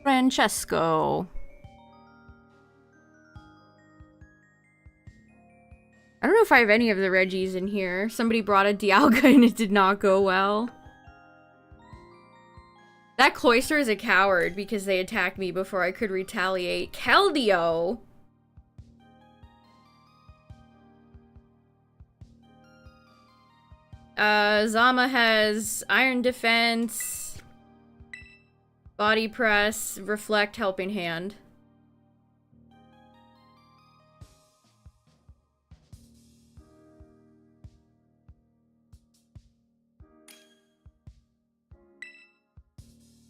Francesco. I don't know if I have any of the Reggies in here. Somebody brought a Dialga and it did not go well. That Cloyster is a coward because they attacked me before I could retaliate. Keldeo! Zama has Iron Defense, Body Press, Reflect, Helping Hand.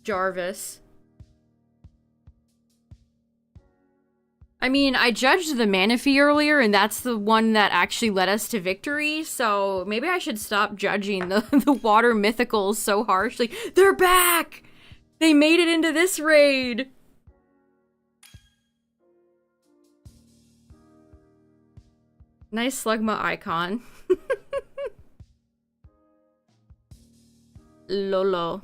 Jarvis. I mean, I judged the Manaphy earlier, and that's the one that actually led us to victory, so maybe I should stop judging the water mythicals so harshly. They're back! They made it into this raid! Nice Slugma icon. Lolo.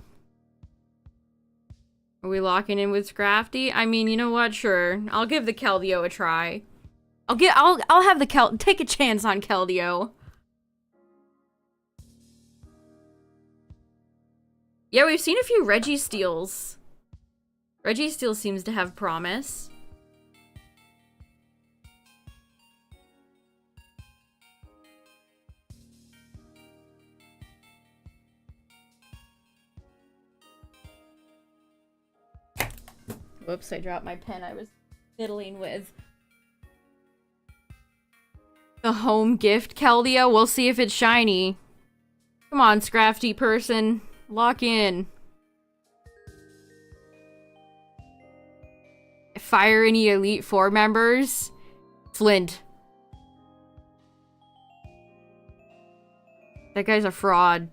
Are we locking in with Scrafty? I mean, you know what? Sure. I'll give the Keldeo a try. I'll have the take a chance on Keldeo. Yeah, we've seen a few Registeals. Registeel seems to have promise. Whoops, I dropped my pen I was fiddling with. The home gift Keldeo. We'll see if it's shiny. Come on, Scrafty person. Lock in. Fire any Elite Four members. Flint. That guy's a fraud.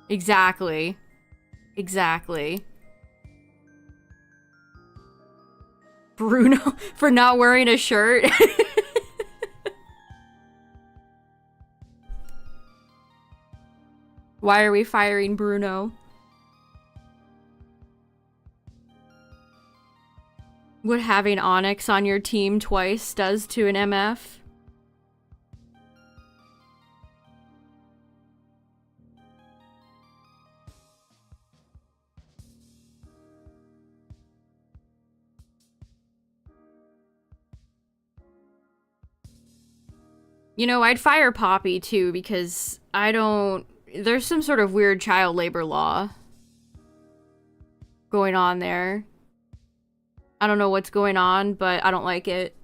Exactly. Exactly. Bruno for not wearing a shirt. Why are we firing Bruno? What having Onyx on your team twice does to an MF? You know, I'd fire Poppy too because there's some sort of weird child labor law going on there. I don't know what's going on, but I don't like it.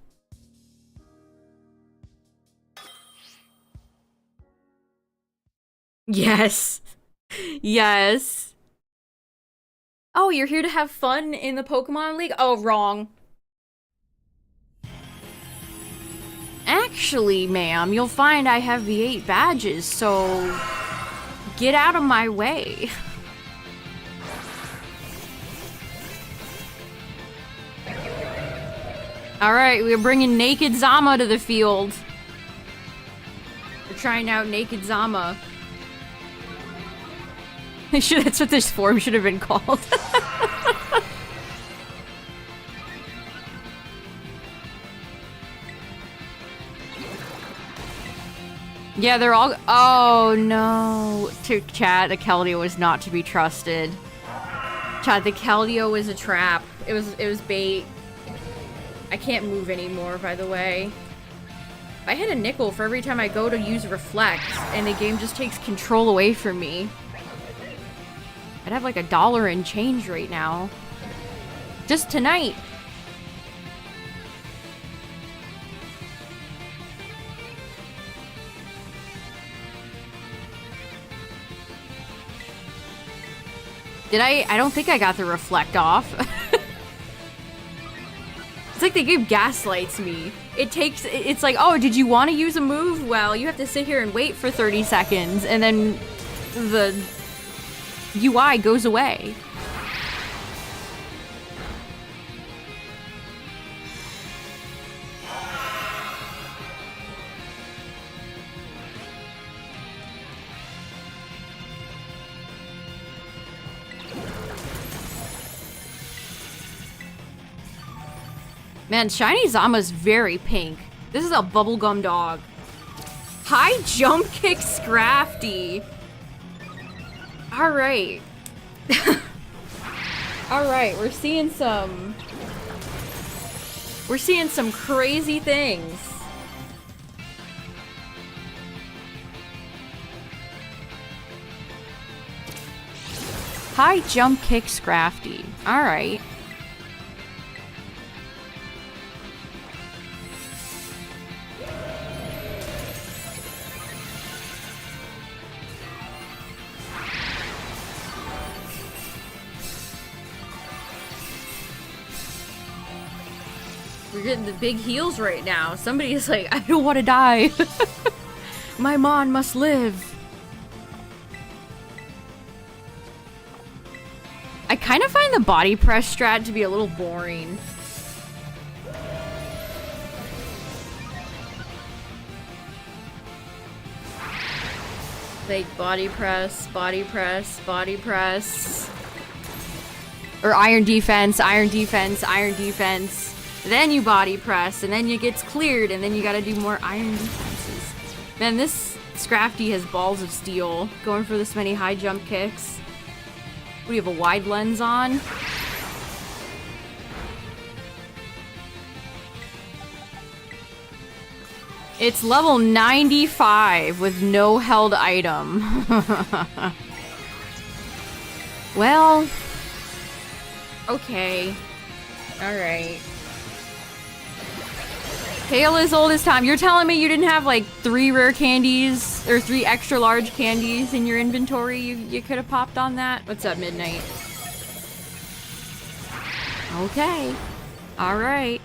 Yes. Yes. Oh, you're here to have fun in the Pokemon League? Oh, wrong. Actually, ma'am, you'll find I have the 8 badges, so get out of my way. Alright, we're bringing Naked Zama to the field. We're trying out Naked Zama. That's what this form should have been called. Yeah, they're all... Oh, no. To chat, the Keldeo was not to be trusted. Chat, the Keldeo was a trap. It was bait. I can't move anymore, by the way. If I hit a nickel for every time I go to use Reflect, and the game just takes control away from me, I'd have like $1 and change right now. Just tonight. Did I don't think I got the Reflect off. It's like the game gaslights me. It's like, oh, did you want to use a move? Well, you have to sit here and wait for 30 seconds, and then the UI goes away. Man, Shiny Zama's very pink. This is a bubblegum dog. High jump kick Scrafty. Alright. Alright, we're seeing some crazy things. High jump kick Scrafty. Alright. We're getting the big heals right now. Somebody's like, I don't want to die. My Mon must live. I kind of find the body press strat to be a little boring. Like body press, body press, body press. Or iron defense, iron defense, iron defense. Then you body press, and then it gets cleared, and then you gotta do more iron defenses. Man, this Scrafty has balls of steel. Going for this many high jump kicks. What, do you have a wide lens on? It's level 95 with no held item. Well, okay. Alright. Tale is old as time. You're telling me you didn't have like 3 rare candies or 3 extra large candies in your inventory? You could have popped on that? What's up, Midnight? Okay. Alright.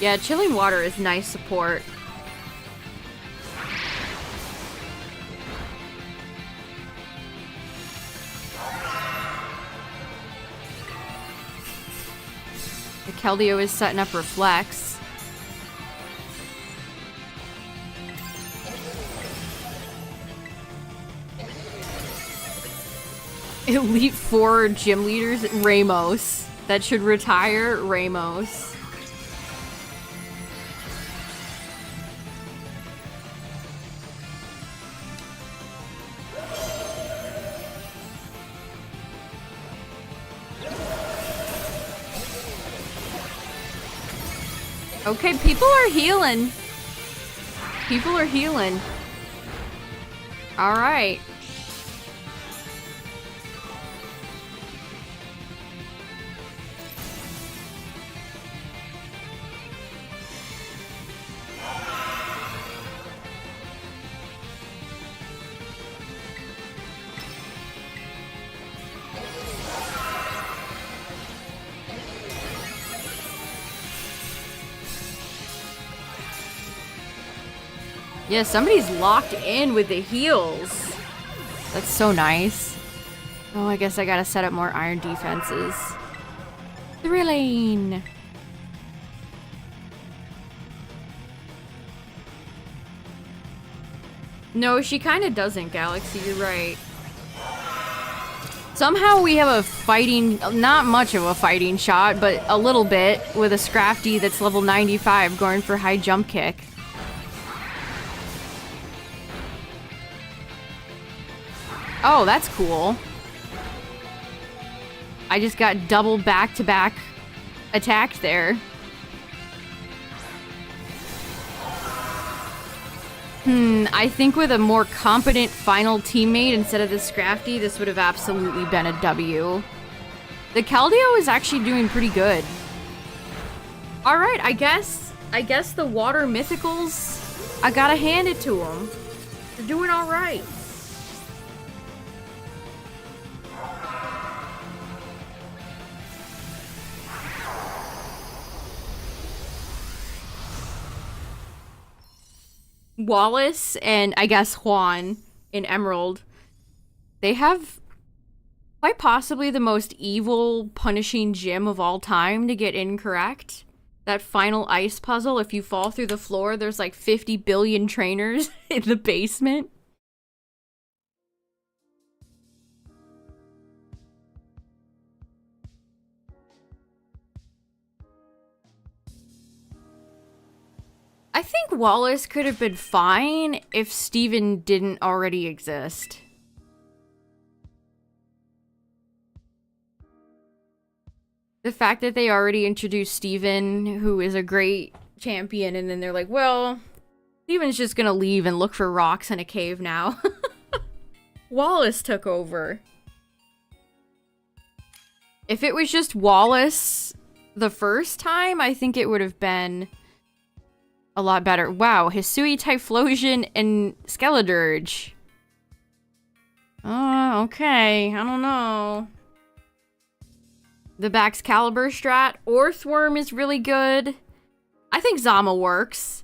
Yeah, chilling water is nice support. The Keldeo is setting up Reflex. Elite 4 gym leaders, Ramos. That should retire, Ramos. Okay, people are healing. People are healing. All right. Yeah, somebody's locked in with the heals. That's so nice. Oh, I guess I gotta set up more iron defenses. Thrilling. No, she kind of doesn't, Galaxy. You're right. Somehow we have a fighting, not much of a fighting shot, but a little bit with a Scrafty that's level 95 going for high jump kick. Oh, that's cool. I just got double back-to-back attacked there. I think with a more competent final teammate instead of the Scrafty, this would have absolutely been a W. The Keldeo is actually doing pretty good. Alright, I guess the water mythicals, I gotta hand it to them. They're doing alright. Wallace and I guess Juan in Emerald, they have quite possibly the most evil punishing gym of all time to get incorrect. That final ice puzzle, if you fall through the floor, there's like 50 billion trainers in the basement. I think Wallace could have been fine if Steven didn't already exist. The fact that they already introduced Steven, who is a great champion, and then they're like, well, Steven's just gonna leave and look for rocks in a cave now. Wallace took over. If it was just Wallace the first time, I think it would have been a lot better. Wow, Hisui, Typhlosion, and Skeledirge. Oh, okay. I don't know. The Baxcalibur strat. Orthworm is really good. I think Zama works.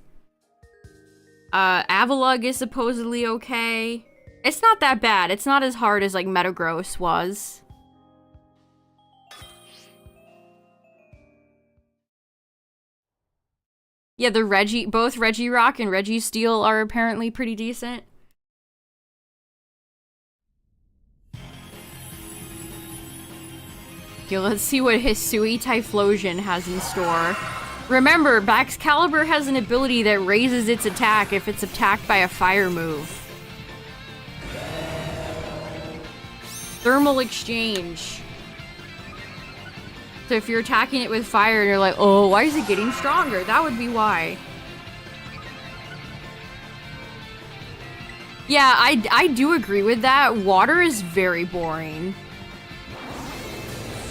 Avalug is supposedly okay. It's not that bad. It's not as hard as, like, Metagross was. Yeah, both Regirock and Registeel are apparently pretty decent. Okay, let's see what Hisui Typhlosion has in store. Remember, Baxcalibur has an ability that raises its attack if it's attacked by a fire move. Thermal Exchange. So if you're attacking it with fire and you're like, oh, why is it getting stronger? That would be why. Yeah, I do agree with that. Water is very boring.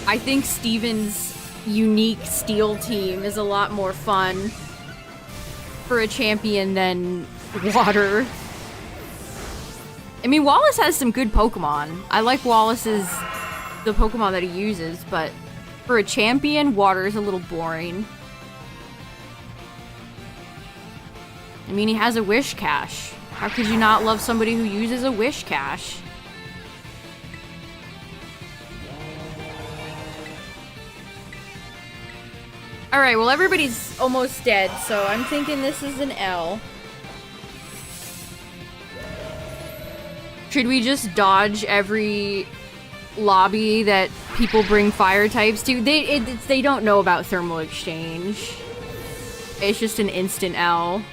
I think Steven's unique steel team is a lot more fun for a champion than water. I mean, Wallace has some good Pokemon. I like the Pokemon that he uses, but for a champion, water is a little boring. I mean, he has a Wish Cache. How could you not love somebody who uses a Wish Cache? Alright, well, everybody's almost dead, so I'm thinking this is an L. Should we just dodge every lobby that people bring fire types to? They don't know about thermal exchange. It's just an instant L.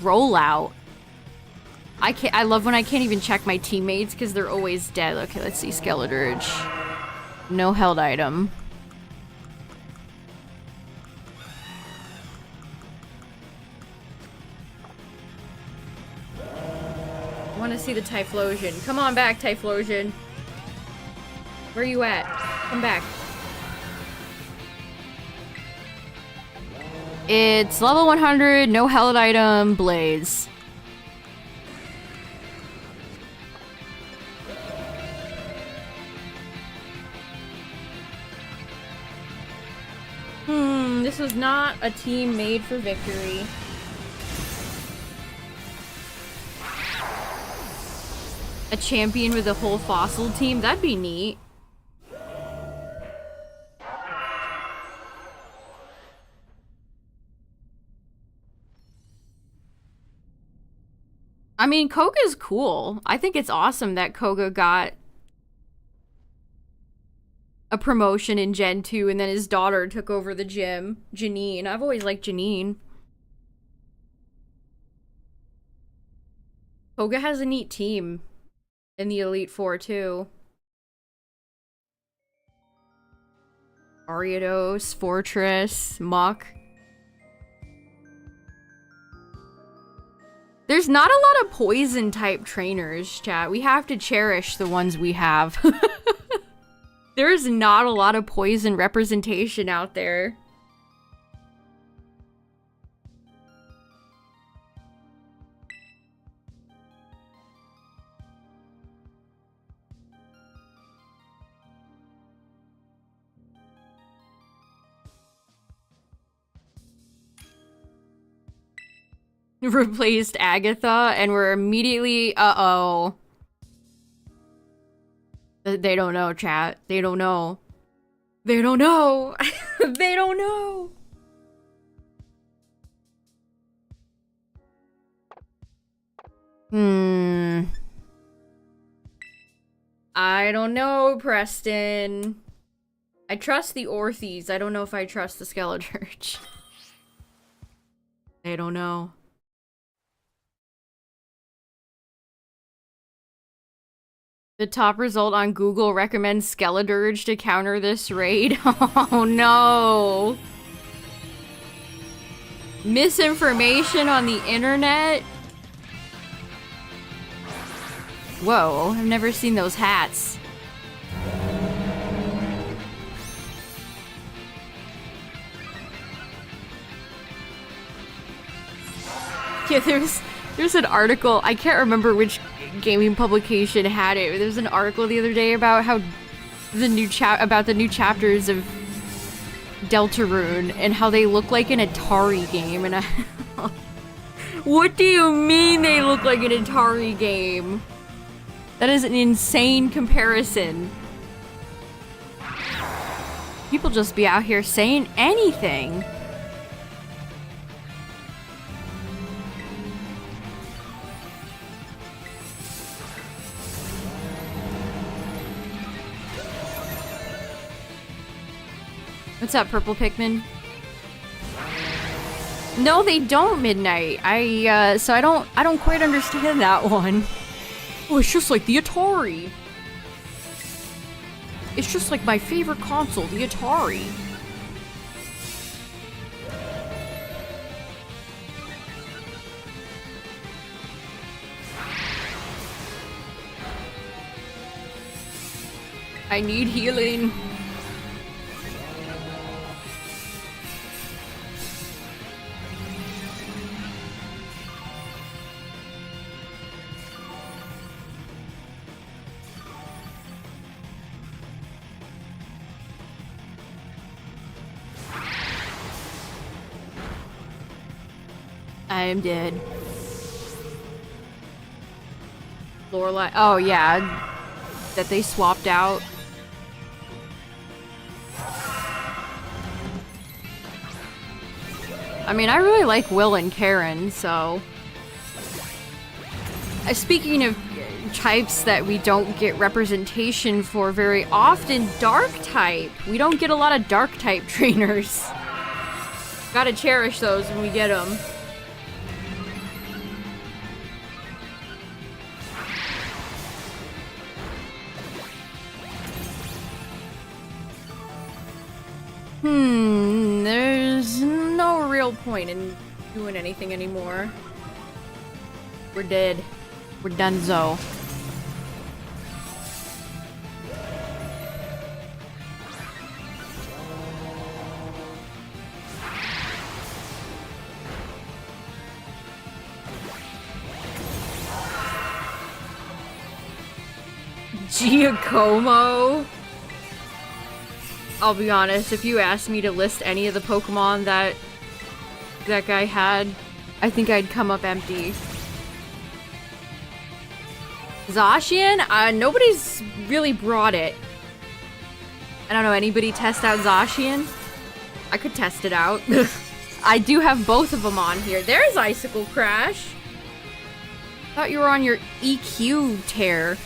Rollout. I love when I can't even check my teammates because they're always dead. Okay, let's see. Skeledirge. No held item. I want to see the Typhlosion. Come on back, Typhlosion. Where are you at? Come back. It's level 100, no held item, Blaze. This was not a team made for victory. A champion with a whole fossil team? That'd be neat. I mean, Koga's cool. I think it's awesome that Koga got a promotion in Gen 2 and then his daughter took over the gym. Janine. I've always liked Janine. Koga has a neat team in the Elite Four, too. Ariados, Fortress, Muck. There's not a lot of poison type trainers, chat. We have to cherish the ones we have. There's not a lot of poison representation out there. Replaced Agatha, and we're immediately, uh-oh. They don't know, chat. They don't know. They don't know. They don't know. I don't know, Preston. I trust the Orthes. I don't know if I trust the Skeleturge. They don't know. The top result on Google recommends Skeleturge to counter this raid. Oh no! Misinformation on the internet? Whoa, I've never seen those hats. Yeah, there's an article, I can't remember which gaming publication had it. There was an article the other day about how the new chapters of Deltarune and how they look like an Atari game, and what do you mean they look like an Atari game? That is an insane comparison. People just be out here saying anything. What's up, Purple Pikmin? No, they don't, Midnight. So I don't quite understand that one. Oh, it's just like the Atari. It's just like my favorite console, the Atari. I need healing. I am dead. Lorelai. Oh yeah, that they swapped out. I mean, I really like Will and Karen, so. Speaking of types that we don't get representation for very often, Dark type. We don't get a lot of Dark type trainers. Gotta cherish those when we get them. There's no real point in doing anything anymore. We're dead. We're donezo. Giacomo? I'll be honest, if you asked me to list any of the Pokemon that guy had, I think I'd come up empty. Zacian? Nobody's really brought it. I don't know, anybody test out Zacian? I could test it out. I do have both of them on here. There's Icicle Crash. Thought you were on your EQ tear.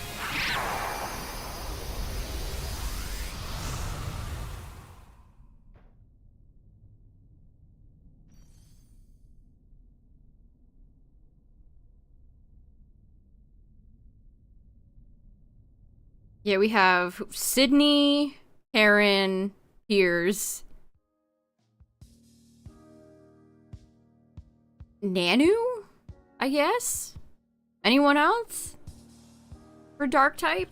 Yeah, we have Sydney, Karen, Piers, Nanu, I guess? Anyone else? For Dark type?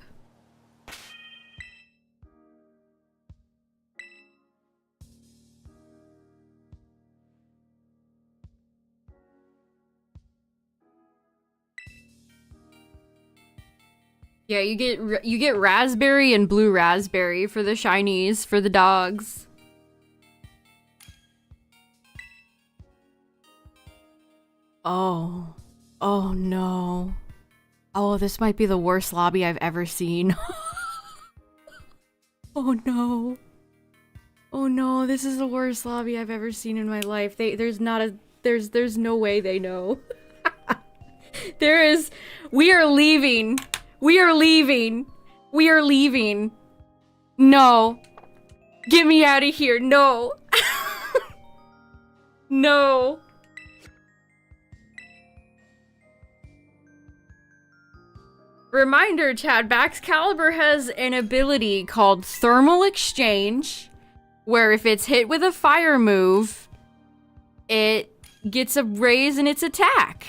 Yeah, you get raspberry and blue raspberry for the shinies, for the dogs. Oh. Oh no. Oh, this might be the worst lobby I've ever seen. Oh no. Oh no, this is the worst lobby I've ever seen in my life. There's no way they know. We are leaving. We are leaving. We are leaving. No. Get me out of here. No. No. Reminder, Chad, Baxcalibur has an ability called Thermal Exchange, where if it's hit with a fire move, it gets a raise in its attack.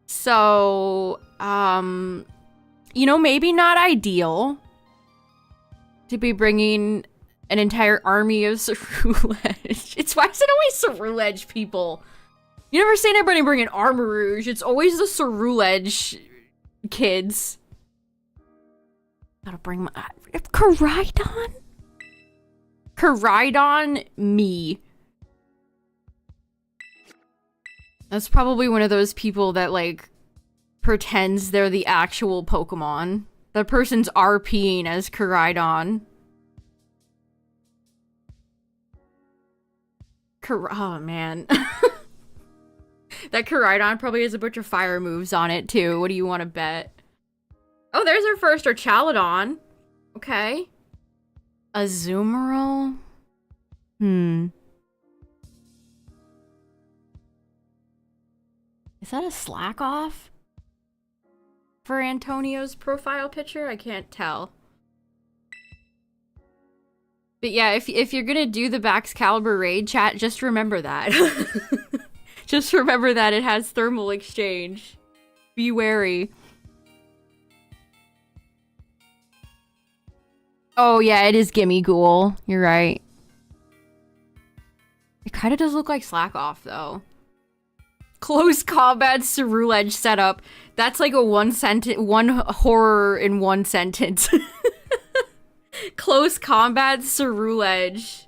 So, you know, maybe not ideal to be bringing an entire army of Ceruledge. Why is it always Ceruledge people? You never seen anybody bring an Armarouge. It's always the Ceruledge kids. Gotta bring my... Koraidon? Koraidon, me. That's probably one of those people that, like, pretends they're the actual Pokemon. The person's RPing as Koraidon. Oh, man. That Koraidon probably has a bunch of fire moves on it, too. What do you want to bet? Oh, there's our first Archaludon. Okay. Azumarill? Is that a slack off? For Antonio's profile picture? I can't tell. But yeah, if you're gonna do the Baxcalibur raid chat, just remember that. Just remember that it has thermal exchange. Be wary. Oh yeah, it is Gimme Ghoul. You're right. It kind of does look like Slack Off though. Close combat Ceruledge setup. That's like a one horror in one sentence. Close combat Ceruledge.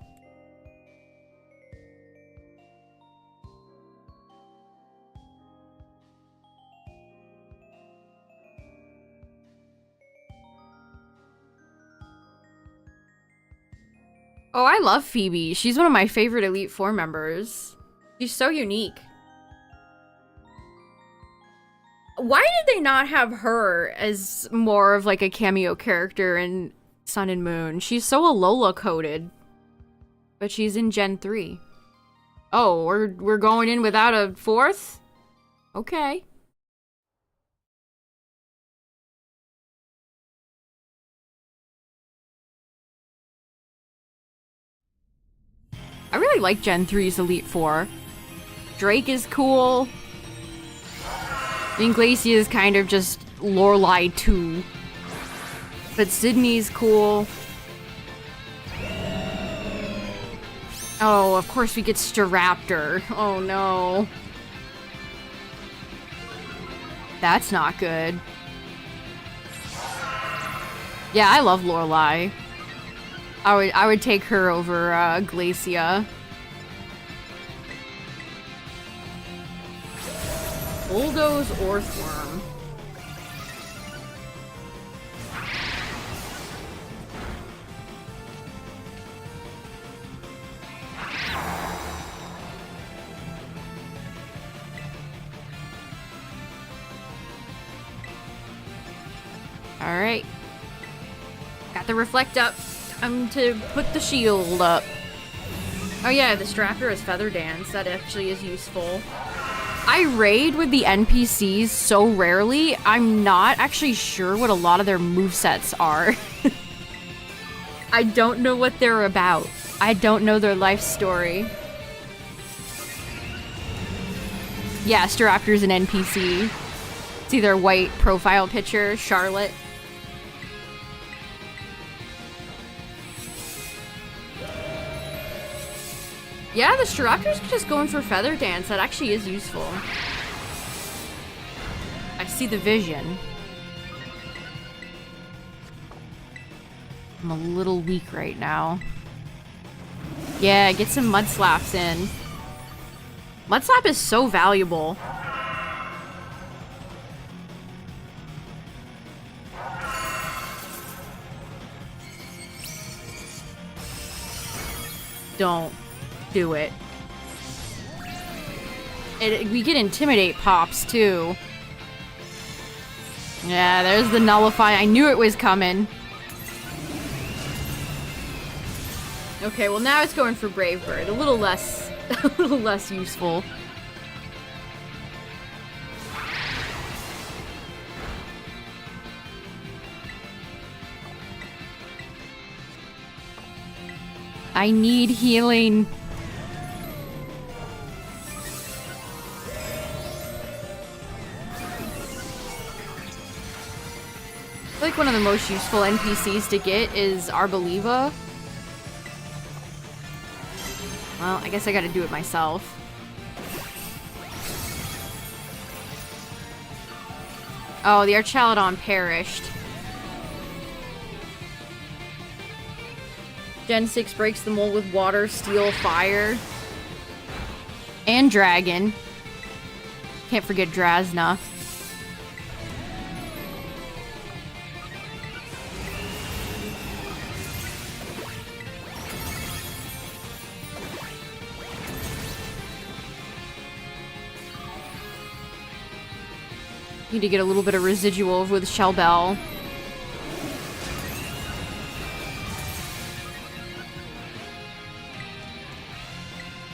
Oh, I love Phoebe. She's one of my favorite Elite Four members. She's so unique. Why did they not have her as more of like a cameo character in Sun and Moon? She's so Alola coded. But she's in Gen 3. Oh, we're going in without a fourth? Okay. I really like Gen 3's Elite Four. Drake is cool. Glacia is kind of just Lorelei 2. But Sydney's cool. Oh, of course we get Staraptor. Oh no. That's not good. Yeah, I love Lorelei. I would take her over Glacia. Bulldoze Orthworm. Alright. Got the reflect up. Time to put the shield up. Oh yeah, the Strapper is Feather Dance. That actually is useful. I raid with the NPCs so rarely, I'm not actually sure what a lot of their movesets are. I don't know what they're about. I don't know their life story. Yeah, Staraptor's an NPC. It's either a white profile picture, Scarlet. Yeah, the Staraptor's just going for Feather Dance. That actually is useful. I see the vision. I'm a little weak right now. Yeah, get some Mud Slaps in. Mud Slap is so valuable. Don't do it. We can intimidate pops too. Yeah, there's the nullify. I knew it was coming. Okay, well now it's going for Brave Bird. A little less useful. I need healing. I feel like one of the most useful NPCs to get is Arbaliva. Well, I guess I gotta do it myself. Oh, the Archaludon perished. Gen 6 breaks the mold with water, steel, fire. And dragon. Can't forget Drasna. Need to get a little bit of residual with Shellbell.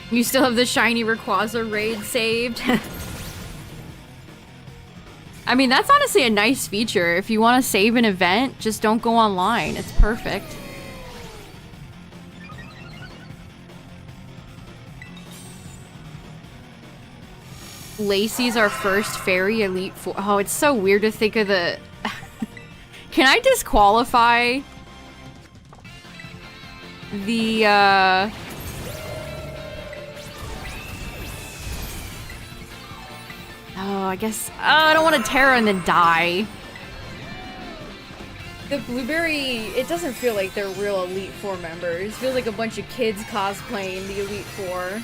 You still have the shiny Rayquaza raid saved? I mean, that's honestly a nice feature. If you want to save an event, just don't go online. It's perfect. Lacey's our first fairy elite four. Oh, it's so weird to think of the... Can I disqualify the, Oh, I guess... Oh, I don't want to Tera and then die. The Blueberry, it doesn't feel like they're real Elite Four members. It feels like a bunch of kids cosplaying the Elite Four.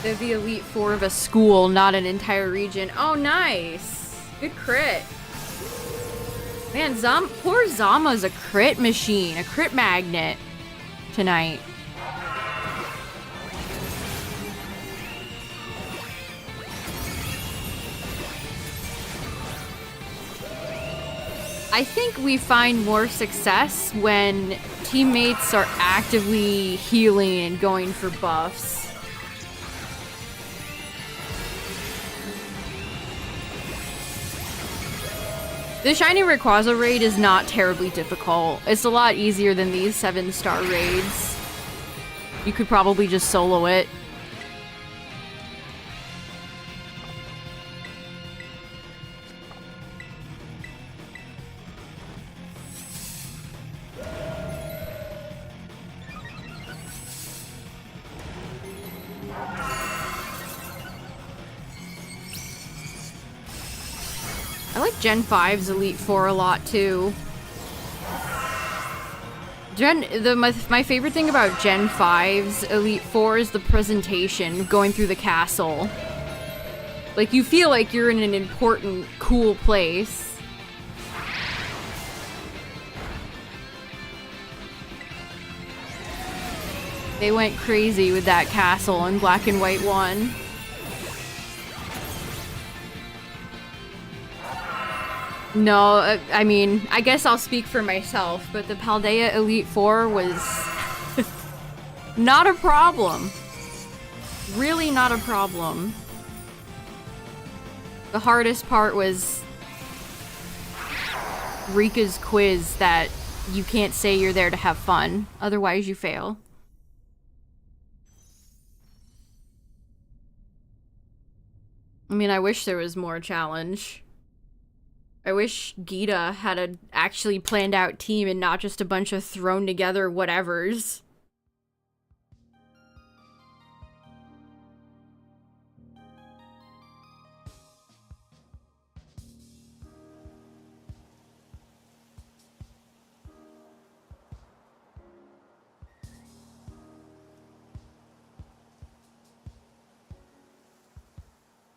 They're the Elite Four of a school, not an entire region. Oh, nice! Good crit. Man, poor Zama's a crit machine, a crit magnet tonight. I think we find more success when teammates are actively healing and going for buffs. The Shiny Rayquaza raid is not terribly difficult. It's a lot easier than these 7-star raids. You could probably just solo it. like Gen 5's Elite Four a lot too. My favorite thing about Gen 5's Elite Four is the presentation going through the castle. Like, you feel like you're in an important, cool place. They went crazy with that castle in Black and White 1. No, I mean, I guess I'll speak for myself, but the Paldea Elite Four was not a problem. Really not a problem. The hardest part was Rika's quiz that you can't say you're there to have fun, otherwise you fail. I mean, I wish there was more challenge. I wish Gita had a actually planned out team and not just a bunch of thrown together whatevers.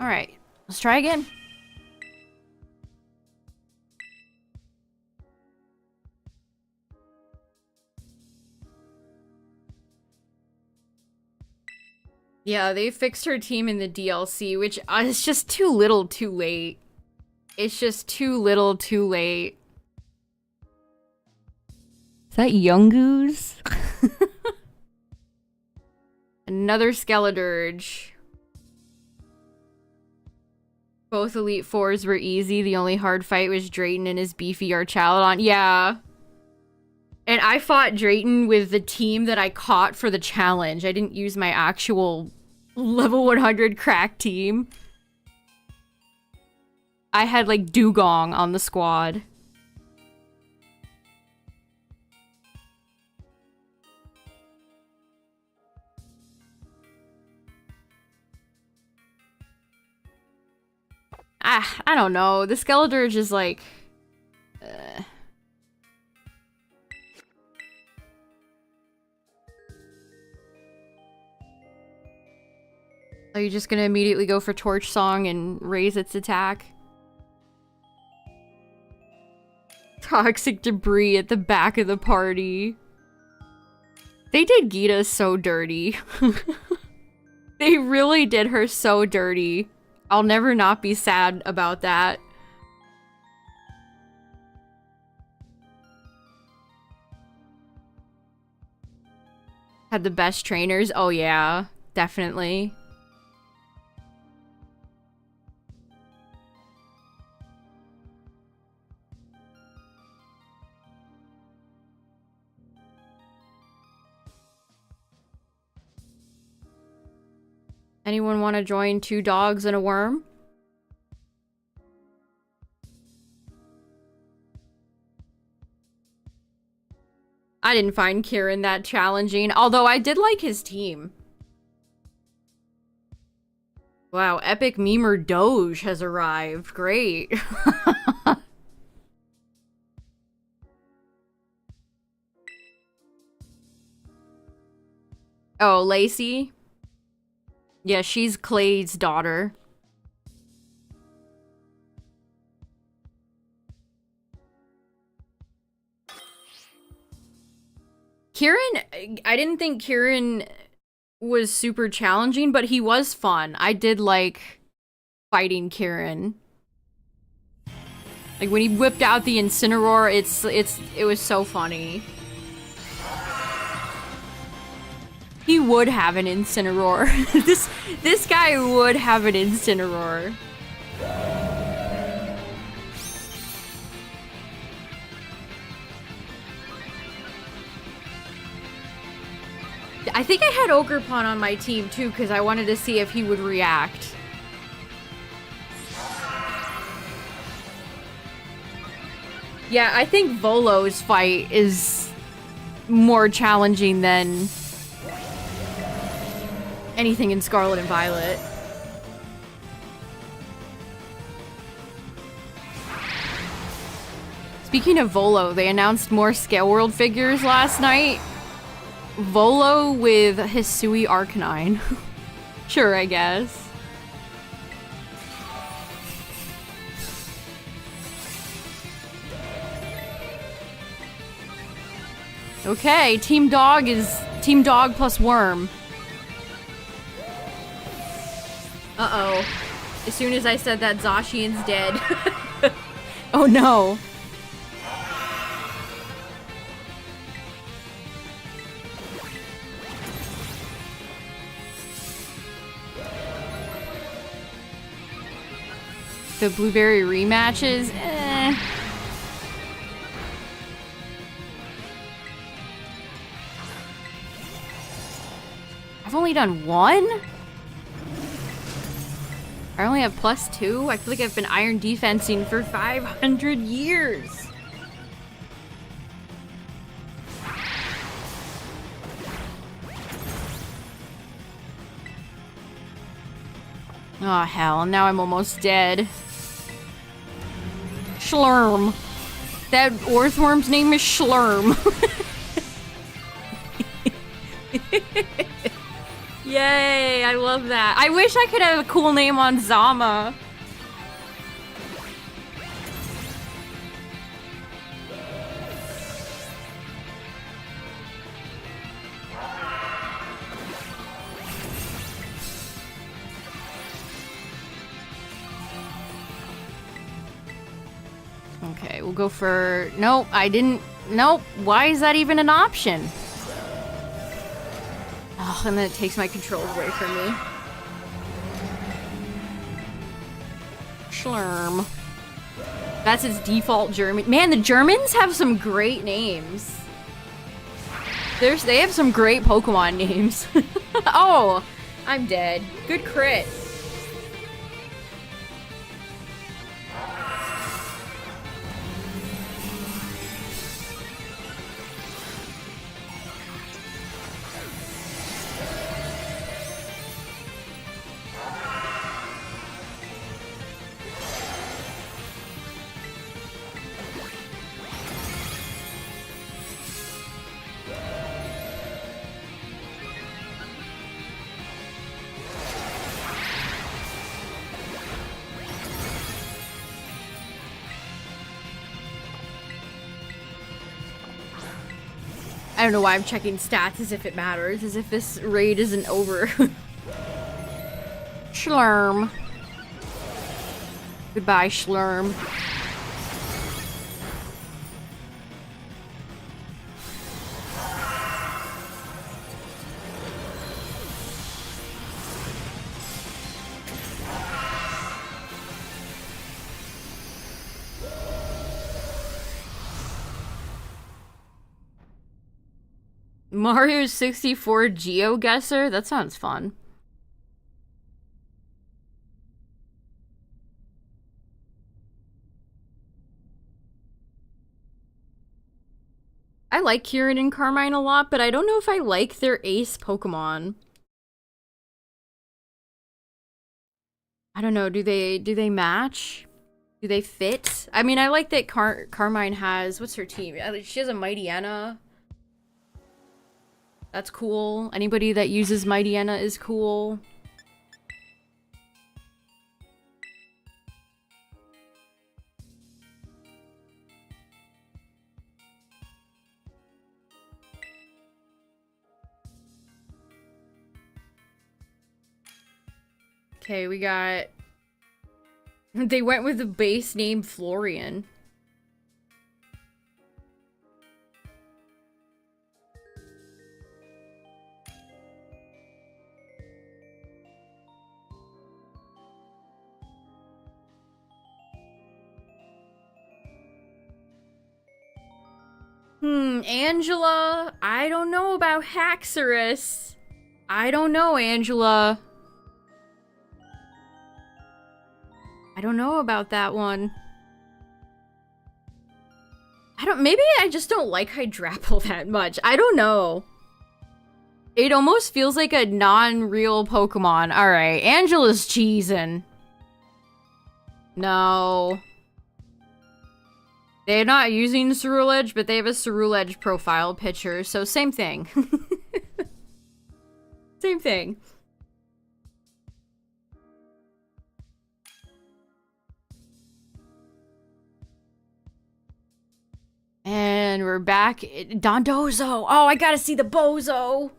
All right, let's try again. Yeah, they fixed her team in the DLC, which is just too little too late. It's just too little too late. Is that Yungoos? Another Skeledirge. Both Elite Fours were easy. The only hard fight was Drayton and his beefy Archaludon. Yeah. And I fought Drayton with the team that I caught for the challenge. I didn't use my actual level 100 crack team. I had like Dugong on the squad. I don't know. The Skeledirge is like... Are you just gonna immediately go for Torch Song and raise its attack? Toxic debris at the back of the party. They did Gita so dirty. They really did her so dirty. I'll never not be sad about that. Had the best trainers? Oh yeah, definitely. Anyone want to join 2 dogs and a worm? I didn't find Kieran that challenging, although I did like his team. Wow, Epic Memer Doge has arrived. Great. Oh, Lacey? Yeah, she's Clay's daughter. Kieran, I didn't think Kieran was super challenging, but he was fun. I did like fighting Kieran. Like when he whipped out the Incineroar, it was so funny. He would have an Incineroar. this guy would have an Incineroar. I think I had Ogerpon on my team too, because I wanted to see if he would react. Yeah, I think Volo's fight is more challenging than anything in Scarlet and Violet. speaking of Volo, they announced more Scale World figures last night. Volo with Hisui Arcanine. Sure, I guess. Okay, Team Dog is Team Dog plus Worm. Uh-oh. As soon as I said that, Zacian's dead. Oh no. The blueberry rematches? Eh. I've only done one? I only have +2? I feel like I've been iron defensing for 500 years. Oh hell, now I'm almost dead. Schlurm. That Orthworm's name is Schlurm. Yay, I love that. I wish I could have a cool name on Zama. Okay, we'll go for... Nope, I didn't... Nope, why is that even an option? Oh, and then it takes my controls away from me. Schlurm. That's its default German. Man, the Germans have some great names. They have some great Pokemon names. Oh, I'm dead. Good crit. I don't know why I'm checking stats as if it matters, as if this raid isn't over. Schlurm. Goodbye, Schlurm. Mario 64 GeoGuessr? That sounds fun. I like Kieran and Carmine a lot, but I don't know if I like their ace Pokemon. I don't know, do they match? Do they fit? I mean, I like that Carmine has... What's her team? She has a Mightyena. That's cool. Anybody that uses Mightyena is cool. Okay, we got... They went with the base name Florian. Angela, I don't know about Haxorus. I don't know, Angela. I don't know about that one. Maybe I just don't like Hydrapple that much. I don't know. It almost feels like a non-real Pokemon. Alright, Angela's cheesing. No. They're not using Ceruledge, but they have a Ceruledge profile picture, so same thing. Same thing. And we're back. Dondozo! Oh, I gotta see the Bozo!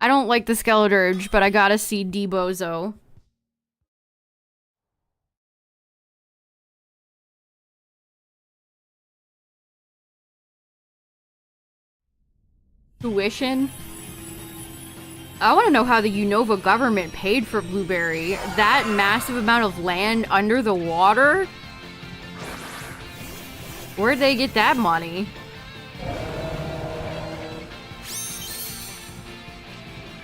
I don't like the Skeleturge, but I gotta see D-Bozo. Tuition? I want to know how the Unova government paid for Blueberry. That massive amount of land under the water? Where'd they get that money?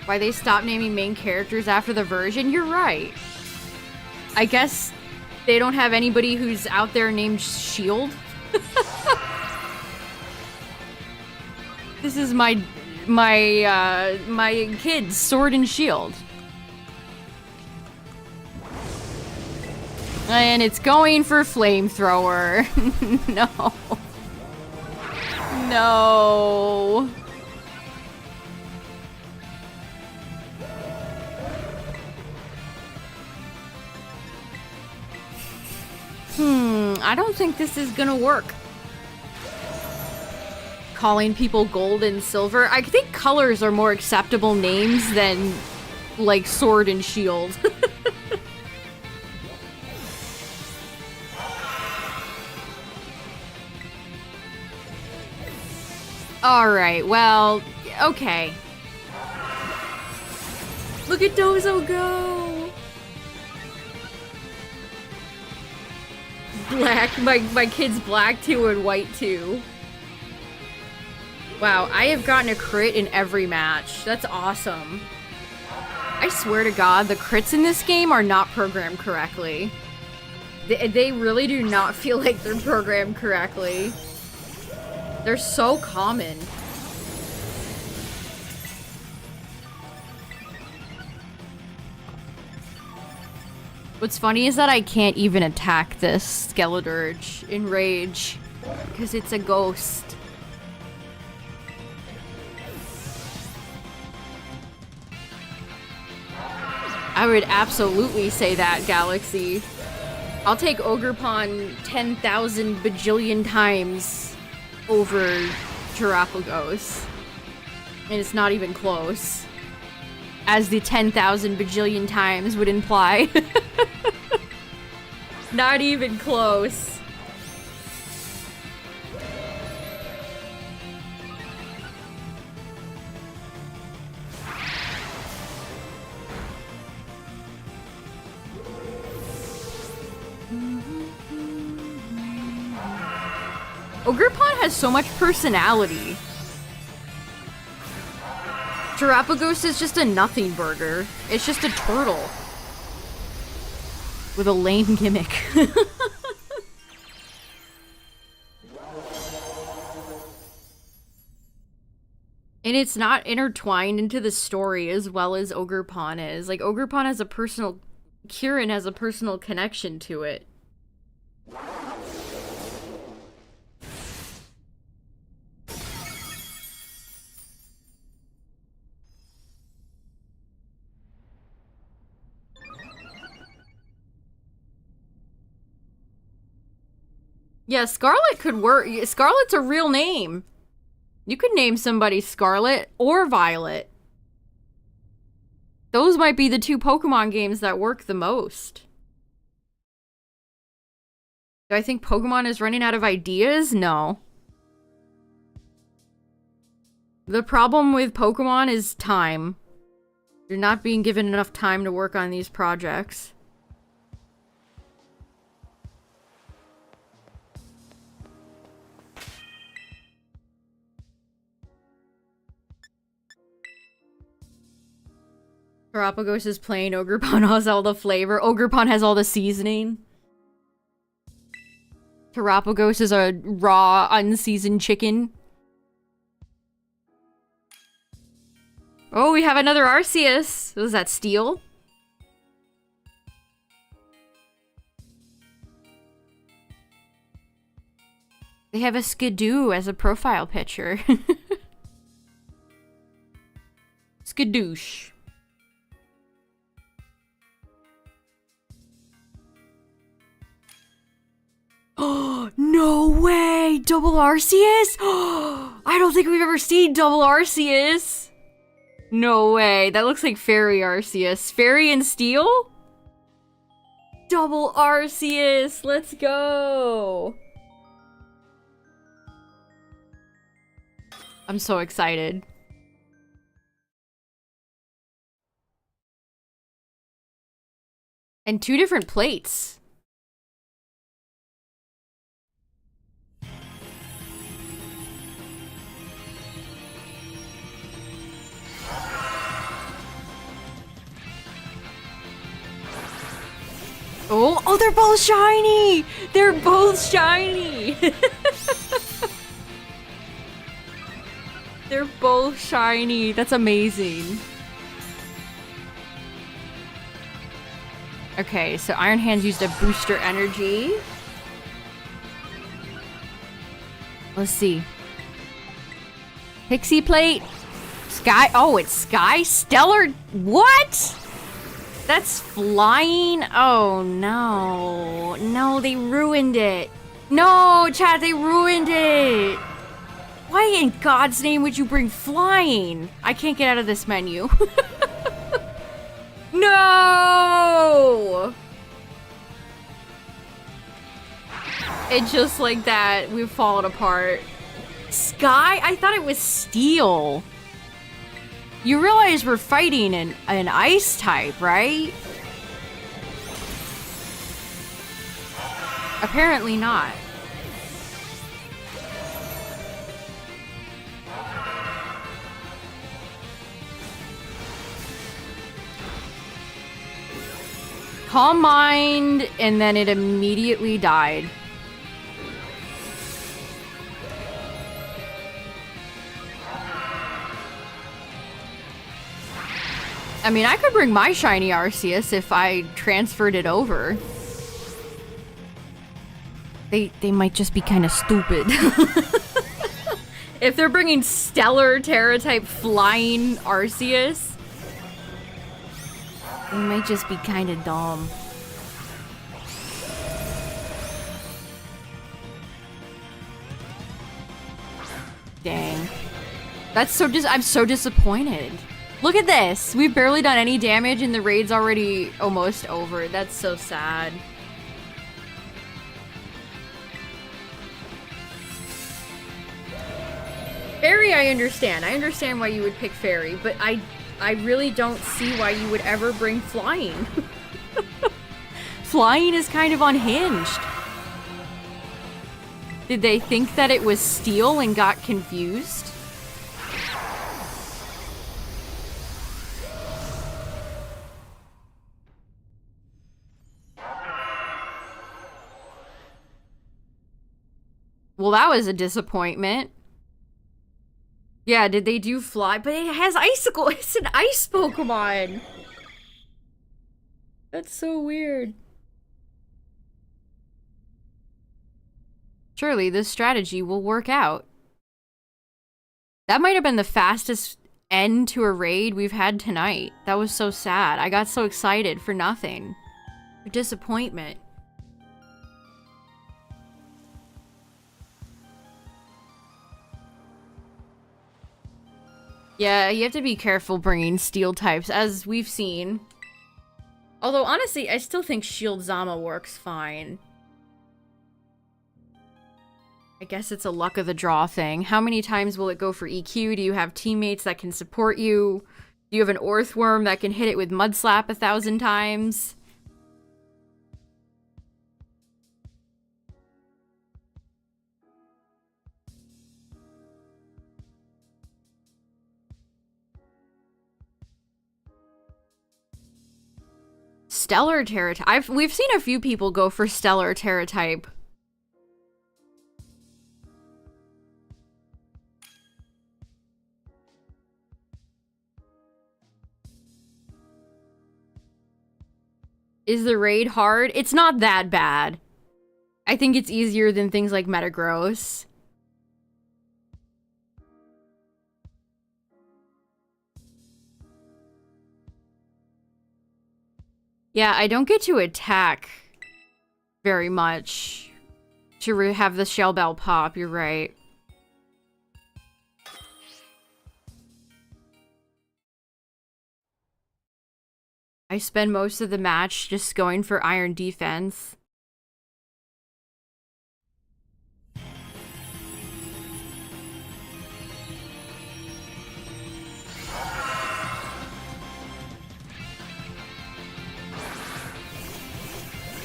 Why they stopped naming main characters after the version? You're right. I guess they don't have anybody who's out there named Shield. This is my kid's Sword and Shield. And it's going for Flamethrower. No. No. I don't think this is gonna work. Calling people gold and silver. I think colors are more acceptable names than, like, Sword and Shield. Alright, well, okay. Look at Dozo go! Black, my kid's black too and white too. Wow, I have gotten a crit in every match. That's awesome. I swear to God, the crits in this game are not programmed correctly. They really do not feel like they're programmed correctly. They're so common. What's funny is that I can't even attack this Skeleturge in Rage because it's a ghost. I would absolutely say that, Galaxy. I'll take Ogerpon 10,000 bajillion times over Terapagos. And it's not even close. As the 10,000 bajillion times would imply. Not even close. Ogerpon has so much personality. Terapagos is just a nothing burger. It's just a turtle. With a lame gimmick. And it's not intertwined into the story as well as Ogerpon is. Like, Ogerpon has a personal... Kieran has a personal connection to it. Yeah, Scarlet could work. Scarlet's a real name. You could name somebody Scarlet or Violet. Those might be the two Pokemon games that work the most. Do I think Pokemon is running out of ideas? No. The problem with Pokemon is time. You're not being given enough time to work on these projects. Terapagos is plain, Ogerpon has all the flavor. Ogerpon has all the seasoning. Terapagos is a raw, unseasoned chicken. Oh, we have another Arceus. Was that Steel? They have a Skidoo as a profile picture. Skadoosh. Oh, no way! Double Arceus? I don't think we've ever seen double Arceus. No way. That looks like Fairy Arceus. Fairy and Steel? Double Arceus! Let's go! I'm so excited. And 2 different plates. Oh, they're both shiny! They're both shiny! They're both shiny. That's amazing. Okay, so Iron Hands used a booster energy. Let's see. Pixie Plate. Sky. Oh, it's Sky Stellar. What? That's flying? Oh, no. No, they ruined it. No, chat, they ruined it. Why in God's name would you bring flying? I can't get out of this menu. No! It's just like that. We've fallen apart. Sky? I thought it was Steel. You realize we're fighting an ice type, right? Apparently not. Calm Mind, and then it immediately died. I mean, I could bring my shiny Arceus if I transferred it over. They might just be kind of stupid. If they're bringing Stellar Tera type flying Arceus, they might just be kind of dumb. Dang. That's so I'm so disappointed. Look at this. We've barely done any damage and the raid's already almost over. That's so sad. Fairy, I understand. I understand why you would pick Fairy, but I really don't see why you would ever bring Flying. Flying is kind of unhinged. Did they think that it was Steel and got confused? Well, that was a disappointment. Yeah, did they do Fly? But it has Icicle. It's an ice Pokemon. That's so weird. Surely this strategy will work out. That might have been the fastest end to a raid we've had tonight. That was so sad. I got so excited for nothing. For disappointment. Yeah, you have to be careful bringing steel types, as we've seen. Although, honestly, I still think Shield Zama works fine. I guess it's a luck of the draw thing. How many times will it go for EQ? Do you have teammates that can support you? Do you have an Orthworm that can hit it with Mud Slap 1,000 times? Stellar Tera type. We've seen a few people go for Stellar Tera type. Is the raid hard? It's not that bad. I think it's easier than things like Metagross. Yeah, I don't get to attack very much to have the shell bell pop, you're right. I spend most of the match just going for iron defense.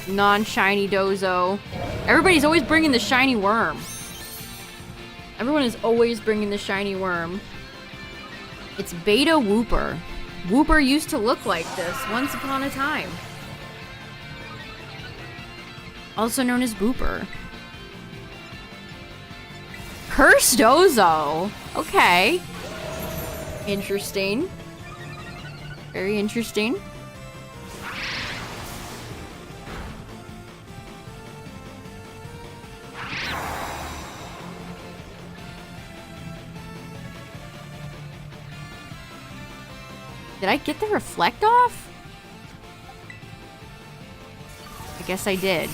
Non-shiny dozo. Everybody's always bringing the shiny worm. Everyone is always bringing the shiny worm. It's Beta Wooper. Wooper used to look like this once upon a time. Also known as Booper. Cursed Dozo. Okay. Interesting. Very interesting. Did I get the reflect off? I guess I did.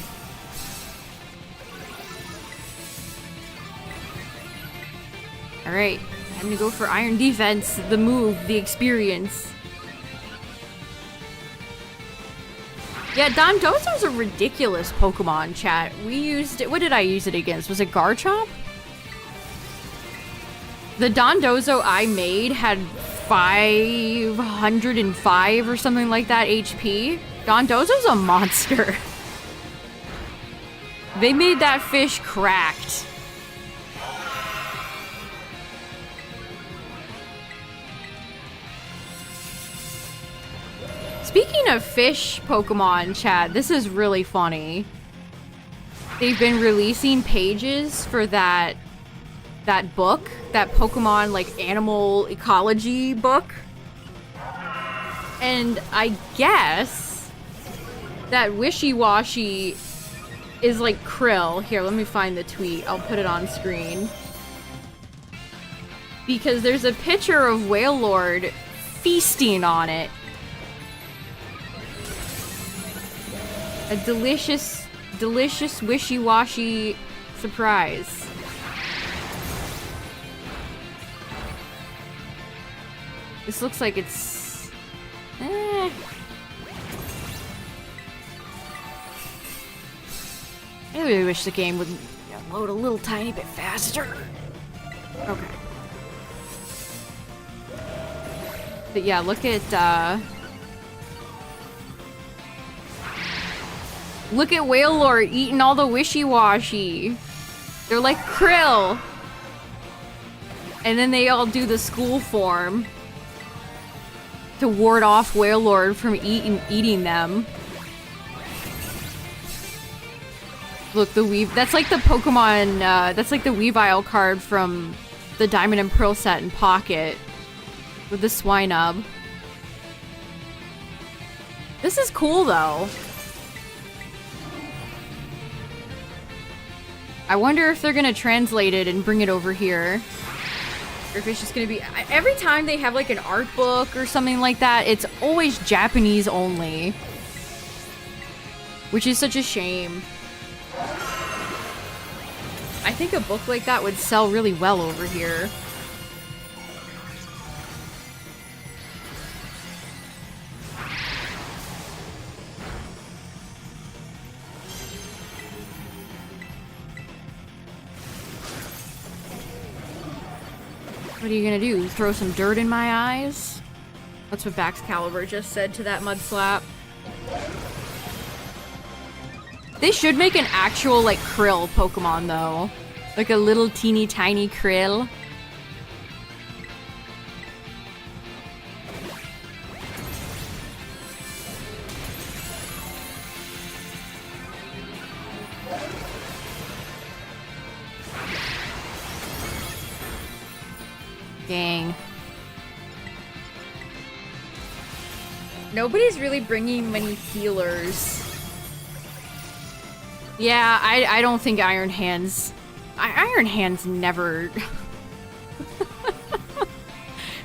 Alright, time to go for iron defense, the move, the experience. Yeah, Dondozo's a ridiculous Pokemon, chat. We used it. What did I use it against? Was it Garchomp? The Dondozo I made had 505 or something like that HP. Dondozo's a monster. They made that fish cracked. Speaking of fish Pokemon, chat, this is really funny. They've been releasing pages for that book, that Pokemon, like, animal ecology book. And I guess that Wishy-Washy is like krill. Here, let me find the tweet. I'll put it on screen. Because there's a picture of Wailord feasting on it. A delicious, delicious Wishy-Washy surprise. This looks like it's... I really wish the game would load a little tiny bit faster. Okay. But yeah, look at Wailord eating all the Wishy-Washy. They're like krill. And then they all do the school form to ward off Wailord from eating them. Look, the Weave. That's like the Pokemon. That's like the Weavile card from the Diamond and Pearl set in Pocket with the Swinub. This is cool, though. I wonder if they're gonna translate it and bring it over here. Or if it's just gonna be... Every time they have like an art book or something like that, it's always Japanese only. Which is such a shame. I think a book like that would sell really well over here. What are you gonna do? Throw some dirt in my eyes? That's what Baxcalibur just said to that mud slap. They should make an actual, like, krill Pokemon, though. Like a little teeny tiny krill. Dang. Nobody's really bringing many healers. Yeah, I don't think Iron Hands... Iron Hands never... I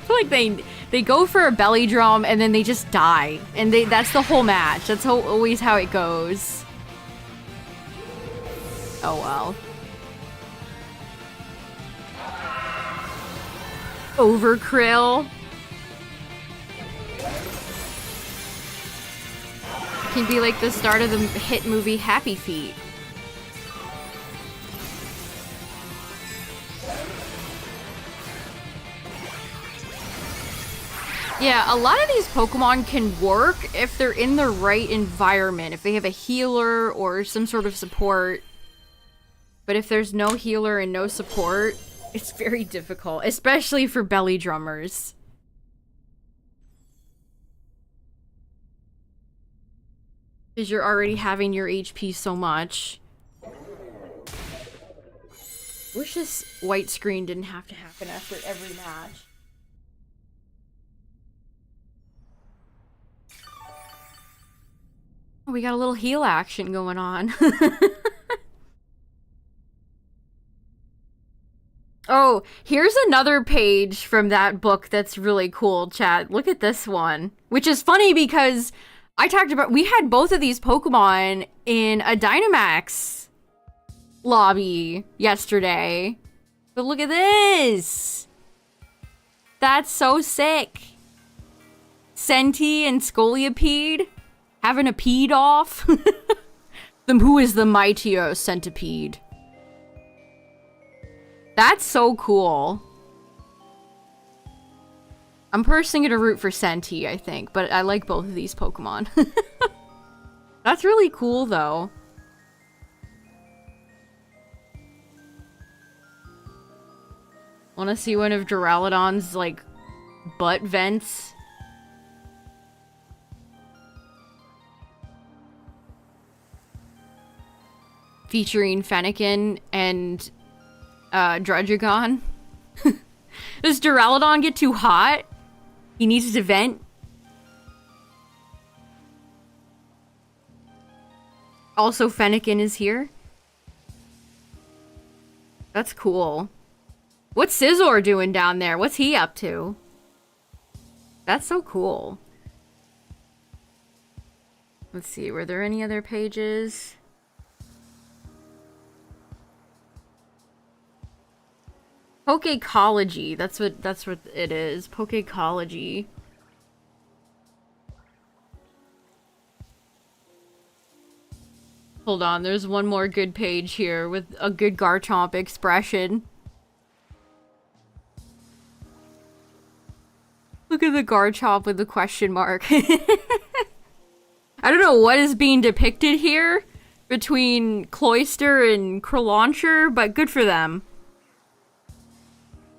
feel like They go for a belly drum and then they just die. And that's the whole match. That's always how it goes. Oh well. Overkrill. It can be like the start of the hit movie Happy Feet. Yeah, a lot of these Pokemon can work if they're in the right environment. If they have a healer or some sort of support. But if there's no healer and no support, it's very difficult. Especially for belly drummers. Because you're already having your HP so much. Wish this white screen didn't have to happen after every match. Oh, we got a little heal action going on. Oh, here's another page from that book that's really cool, chat. Look at this one. Which is funny because I talked about... We had both of these Pokemon in a Dynamax lobby yesterday. But look at this! That's so sick. Senti and Scolipede having a peed off. Who is the mightier centipede? That's so cool. I'm personally gonna root for Senti, I think, but I like both of these Pokemon. That's really cool, though. Wanna see one of Duraludon's, like, butt vents? Featuring Fennekin and Druddigon. Does Duraludon get too hot? He needs to vent. Also, Fennekin is here. That's cool. What's Scizor doing down there? What's he up to? That's so cool. Let's see, were there any other pages? Pokecology. That's what it is. Pokecology. Hold on, there's one more good page here with a good Garchomp expression. Look at the Garchomp with the question mark. I don't know what is being depicted here between Cloyster and Crolauncher, but good for them.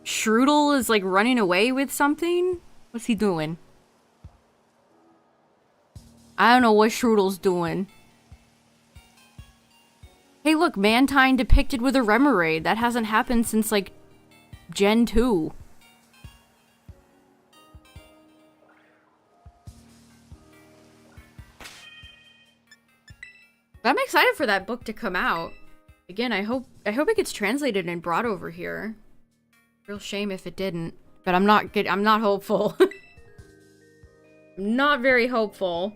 Shroodle is like running away with something? What's he doing? I don't know what Shroodle's doing. Hey look, Mantine depicted with a Remoraid. That hasn't happened since like Gen 2. But I'm excited for that book to come out. Again, I hope it gets translated and brought over here. Real shame if it didn't, but I'm not hopeful. I'm not very hopeful.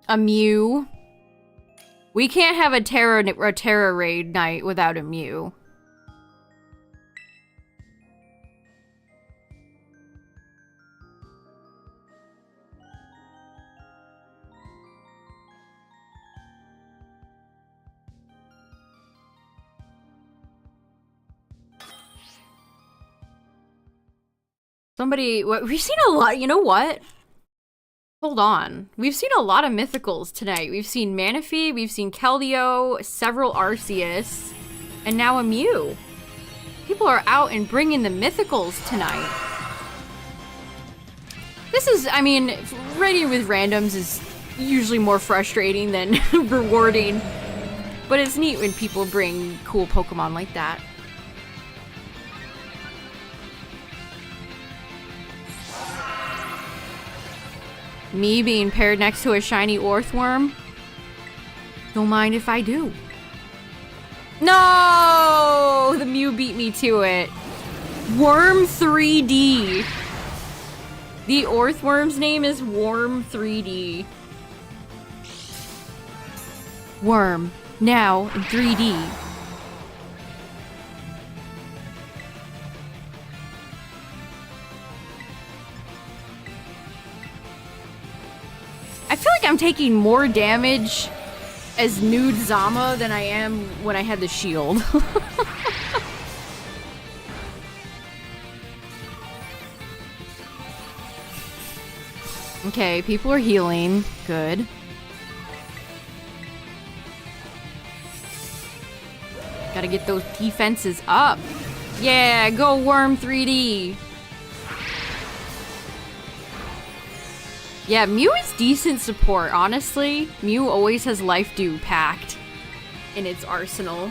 A Mew. We can't have a Tera raid night without a Mew. We've seen a lot, you know what? Hold on. We've seen a lot of mythicals tonight. We've seen Manaphy, we've seen Keldeo, several Arceus, and now a Mew. People are out and bringing the mythicals tonight. This is, I mean, raiding with randoms is usually more frustrating than rewarding. But it's neat when people bring cool Pokemon like that. Me being paired next to a shiny Orthworm? Don't mind if I do. No! The Mew Mew beat me to it. Worm 3D. The Orthworm's name is Worm 3D. Worm, now in 3D. I feel like I'm taking more damage as nude Zama than I am when I had the shield. Okay, people are healing. Good. Gotta get those defenses up. Yeah, go Worm 3D. Yeah, Mew is decent support, honestly. Mew always has Life Dew packed in its arsenal.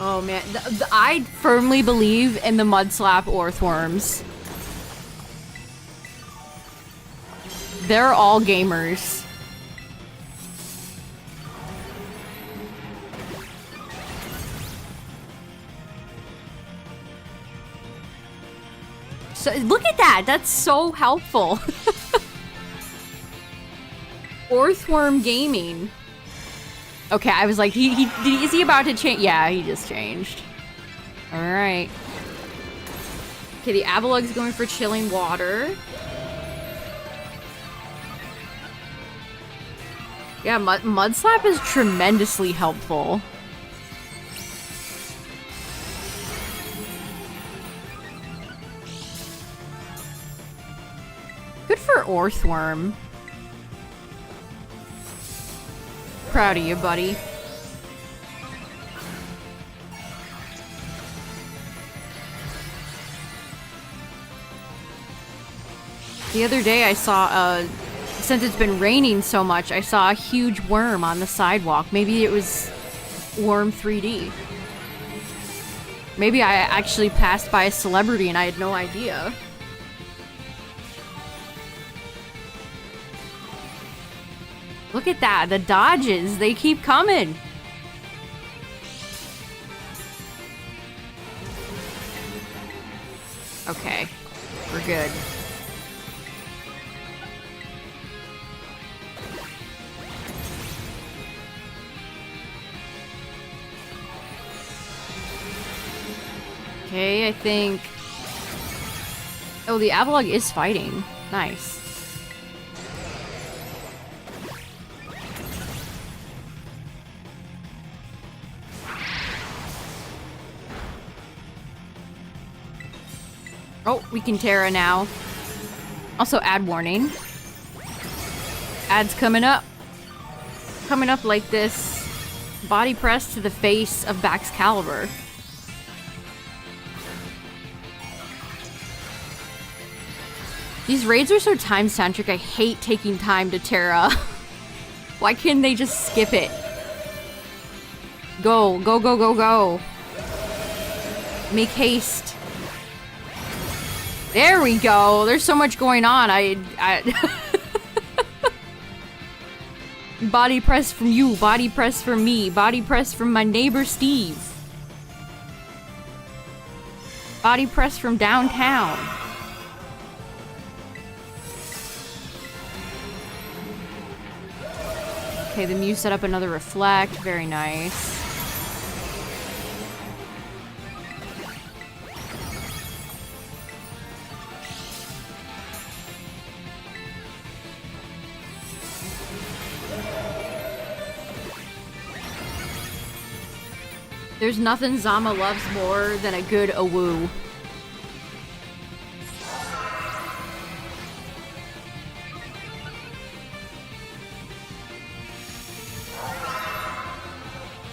Oh man, I firmly believe in the Mudslap Orthworms. They're all gamers. So look at that, that's so helpful. Orthworm Gaming. Okay, I was like, is he about to change? Yeah, he just changed. All right. Okay, the Avalug's going for chilling water. Yeah, Mudslap is tremendously helpful. Good for Orthworm. Proud of you, buddy. The other day I saw, since it's been raining so much, I saw a huge worm on the sidewalk. Maybe it was Worm 3D. Maybe I actually passed by a celebrity and I had no idea. Look at that, the dodges, they keep coming. Okay, we're good. Okay, I think... Oh, the Avalug is fighting. Nice. Oh, we can Tera now. Also, ad warning. Ad's coming up. Coming up like this. Body press to the face of Baxcalibur. These raids are so time-centric, I hate taking time to Tera. Why can't they just skip it? Go, go, go, go, go. Make haste. There we go. There's so much going on. Body press from you. Body press from me. Body press from my neighbor Steve. Body press from downtown. Okay, the Mew set up another reflect. Very nice. There's nothing Zama loves more than a good awoo.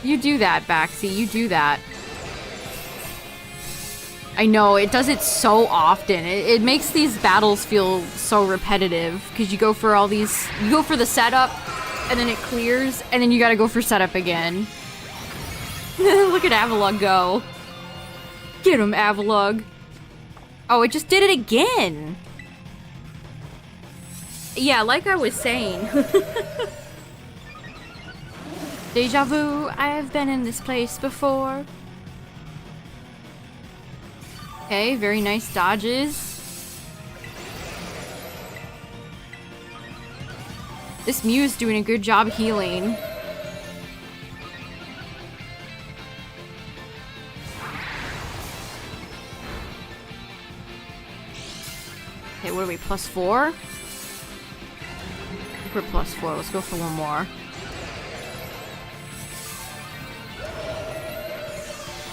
You do that, Baxy. You do that. I know, it does it so often. It makes these battles feel so repetitive, because you go for all these... You go for the setup, and then it clears, and then you gotta go for setup again. Look at Avalug go. Get him, Avalug. Oh, it just did it again. Yeah, like I was saying. Deja vu, I have been in this place before. Okay, very nice dodges. This Mew's doing a good job healing. Okay, what are we, +4? I think we're +4. Let's go for one more.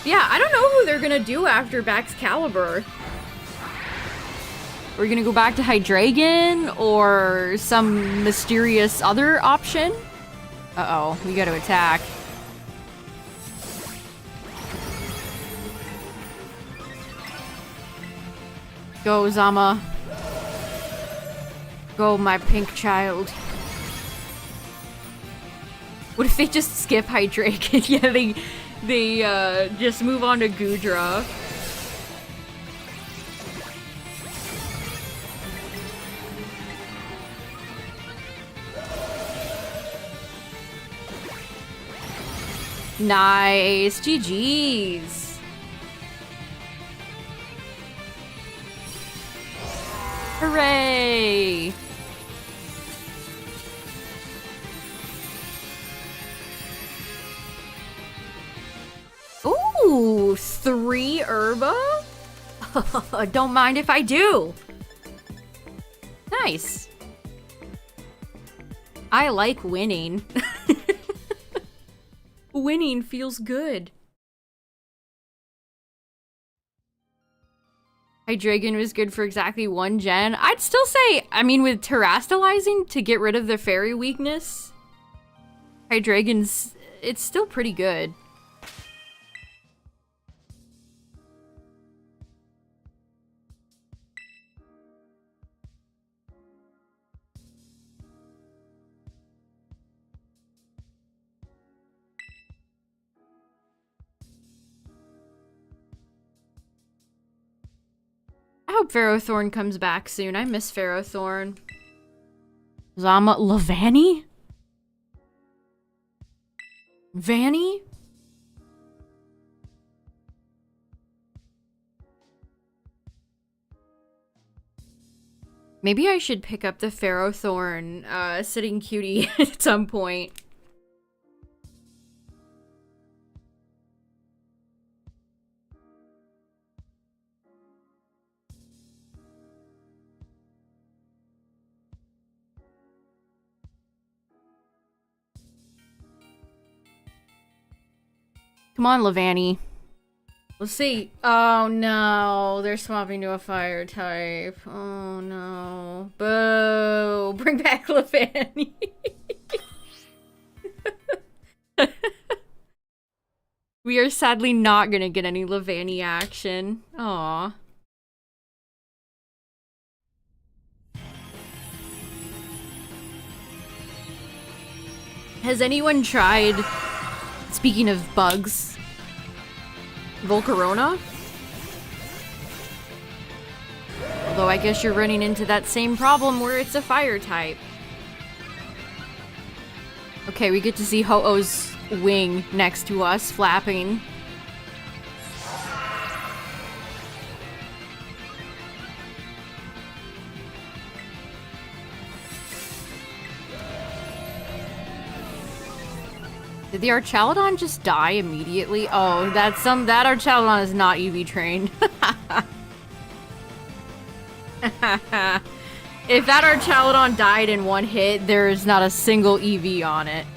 Yeah, I don't know who they're gonna do after Baxcalibur. Are we gonna go back to Hydreigon or some mysterious other option? Uh-oh, we gotta attack. Go, Zama. Go, my pink child. What if they just skip Hydreigon? Yeah, they just move on to Goodra. Nice. GG's. Hooray. Ooh, 3 Herba? Don't mind if I do. Nice. I like winning. Winning feels good. Hydreigon was good for exactly 1 gen. I'd still say, I mean, with terastallizing to get rid of the fairy weakness, Hydreigon's, it's still pretty good. I hope Ferrothorn comes back soon. I miss Ferrothorn. Zama Lavani? Vanny? Maybe I should pick up the Ferrothorn sitting cutie at some point. Come on, Lavani. Let's see. Oh no, they're swapping to a fire type. Oh no. Boo! Bring back Lavani. We are sadly not gonna get any Lavani action. Aw. Has anyone tried, speaking of bugs, Volcarona? Although I guess you're running into that same problem where it's a fire type. Okay, we get to see Ho-Oh's wing next to us, flapping. Did the Archaludon just die immediately? Oh, that Archaludon is not EV trained. If that Archaludon died in 1 hit, there is not a single EV on it.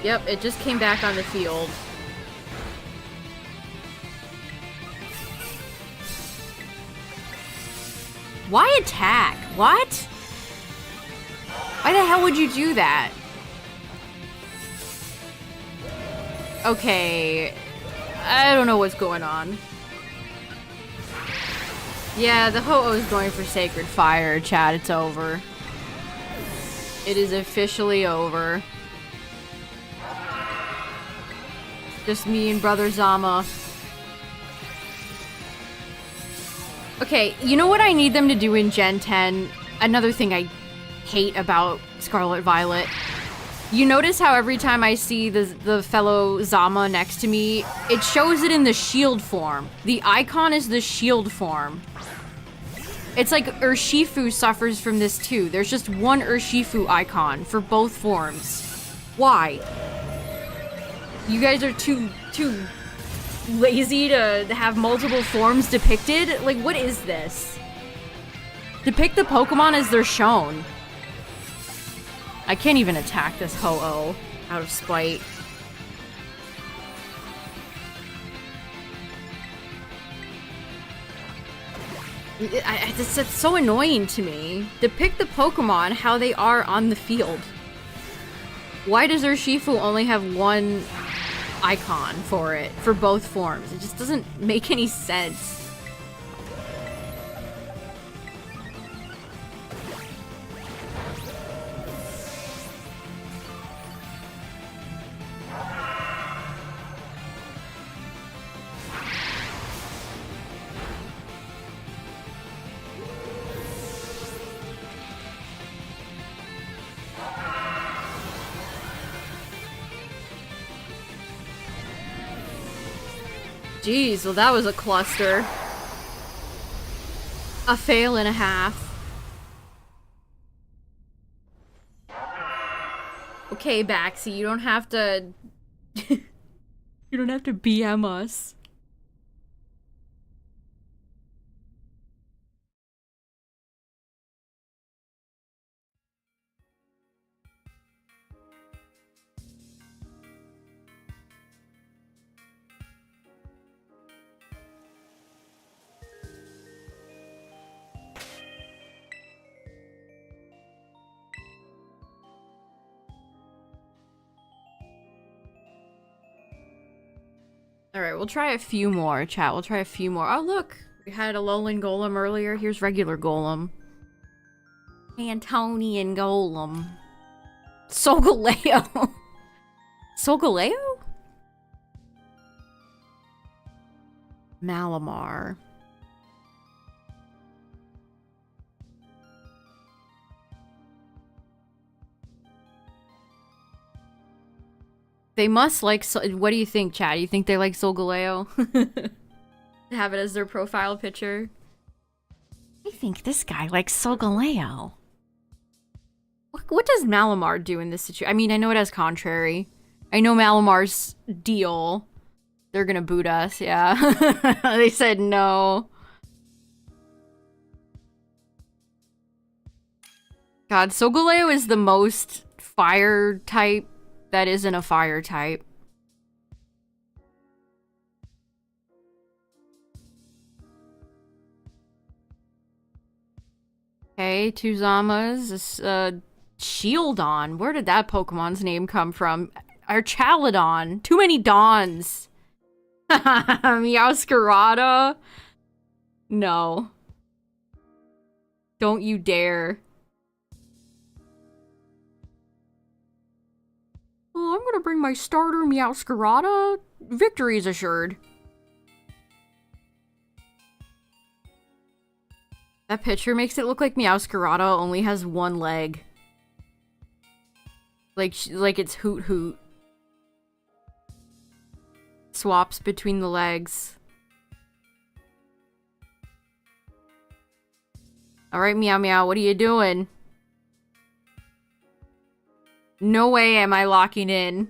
Yep, it just came back on the field. Why attack? What? Why the hell would you do that? Okay, I don't know what's going on. Yeah, the Ho-Oh is going for Sacred Fire, chat. It's over. It is officially over. Just me and Brother Zama. Okay, you know what I need them to do in Gen 10? Another thing I hate about Scarlet Violet. You notice how every time I see the fellow Zama next to me, it shows it in the shield form. The icon is the shield form. It's like Urshifu suffers from this too. There's just one Urshifu icon for both forms. Why? You guys are too lazy to have multiple forms depicted? Like, what is this? Depict the Pokemon as they're shown. I can't even attack this Ho-Oh out of spite. It's so annoying to me. Depict the Pokemon how they are on the field. Why does Urshifu only have one icon for it, for both forms? It just doesn't make any sense. Jeez, well that was a cluster. A fail and a half. Okay, Baxy, you don't have to... you don't have to BM us. Alright, we'll try a few more, chat. We'll try a few more. Oh, look! We had a Alolan Golem earlier. Here's regular Golem. Antonian Golem. Solgaleo! Solgaleo? Malamar. They must like... What do you think, chat? You think they like Solgaleo? Have it as their profile picture? I think this guy likes Solgaleo. What does Malamar do in this situation? I mean, I know it has Contrary. I know Malamar's deal. They're gonna boot us, yeah. They said no. God, Solgaleo is the most fire type that isn't a fire type. Okay, two Zamas. This, Shieldon. Where did that Pokemon's name come from? Our Chaladon. Too many Dons. Meowscarada. No. Don't you dare. Oh, I'm gonna bring my starter Meowscarada. Victory is assured. That picture makes it look like Meowscarada only has one leg. Like it's Hoot Hoot. Swaps between the legs. Alright, Meow Meow, what are you doing? No way am I locking in.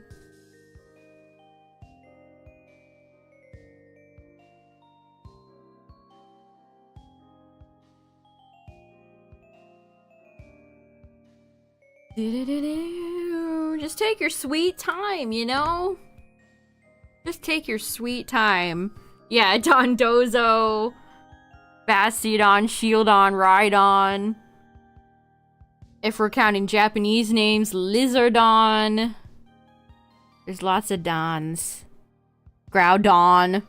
Just take your sweet time, you know? Just take your sweet time. Yeah, Dondozo, Bastiodon, Shieldon, Rhydon. If we're counting Japanese names, Lizardon. There's lots of Dons. Groudon.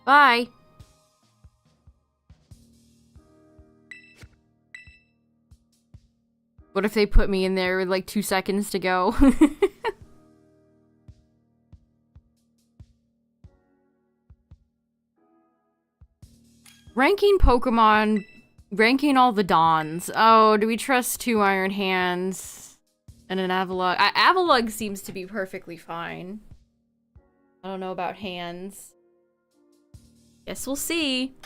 Bye. What if they put me in there with like 2 seconds to go? Ranking Pokemon, ranking all the Dons. Oh, do we trust 2 Iron Hands and an Avalugg? Avalugg seems to be perfectly fine. I don't know about hands. Guess we'll see.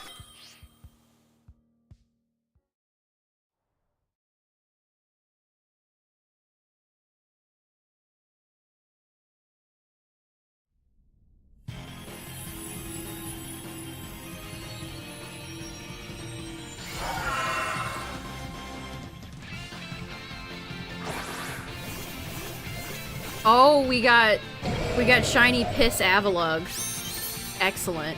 Oh, we got shiny piss Avalugg. Excellent.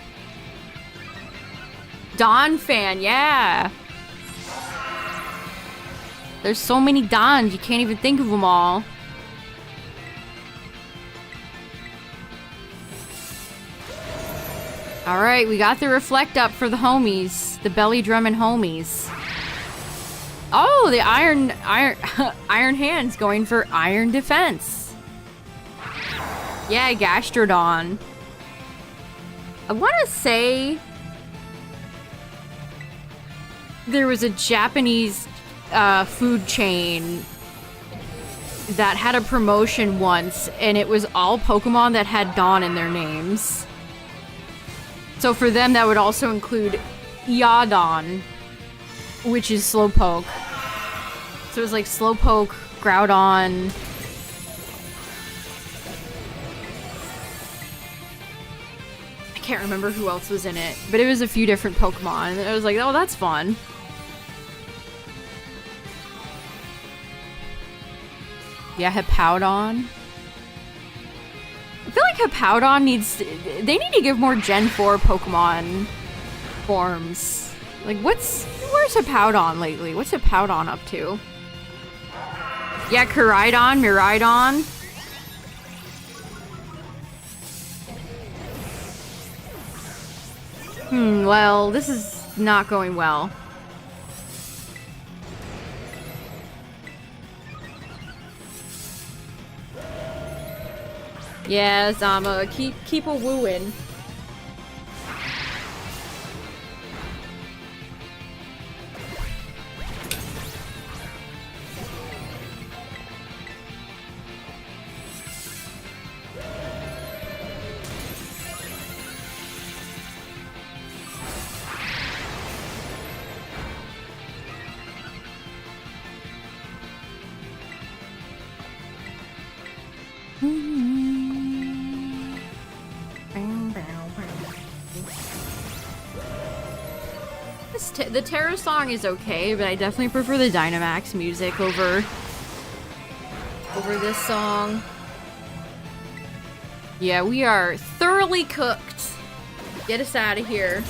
Don fan, yeah. There's so many Dons, you can't even think of them all. All right, we got the reflect up for the homies, the belly drumming homies. Oh, the iron hands going for iron defense. Yeah, Gastrodon. I want to say there was a Japanese food chain that had a promotion once, and it was all Pokemon that had Don in their names. So for them, that would also include Eodon, which is Slowpoke. So it was like Slowpoke, Groudon. I can't remember who else was in it, but it was a few different Pokemon. And I was like, oh, that's fun. Yeah, Hippowdon. I feel like Hippowdon needs... They need to give more Gen 4 Pokemon forms. Like, where's Hippowdon lately? What's Hippowdon up to? Yeah, Koraidon, Miraidon. Well, this is not going well. Yeah, Zama, keep a wooing. The Tera song is okay, but I definitely prefer the Dynamax music over this song. Yeah, we are thoroughly cooked. Get us out of here.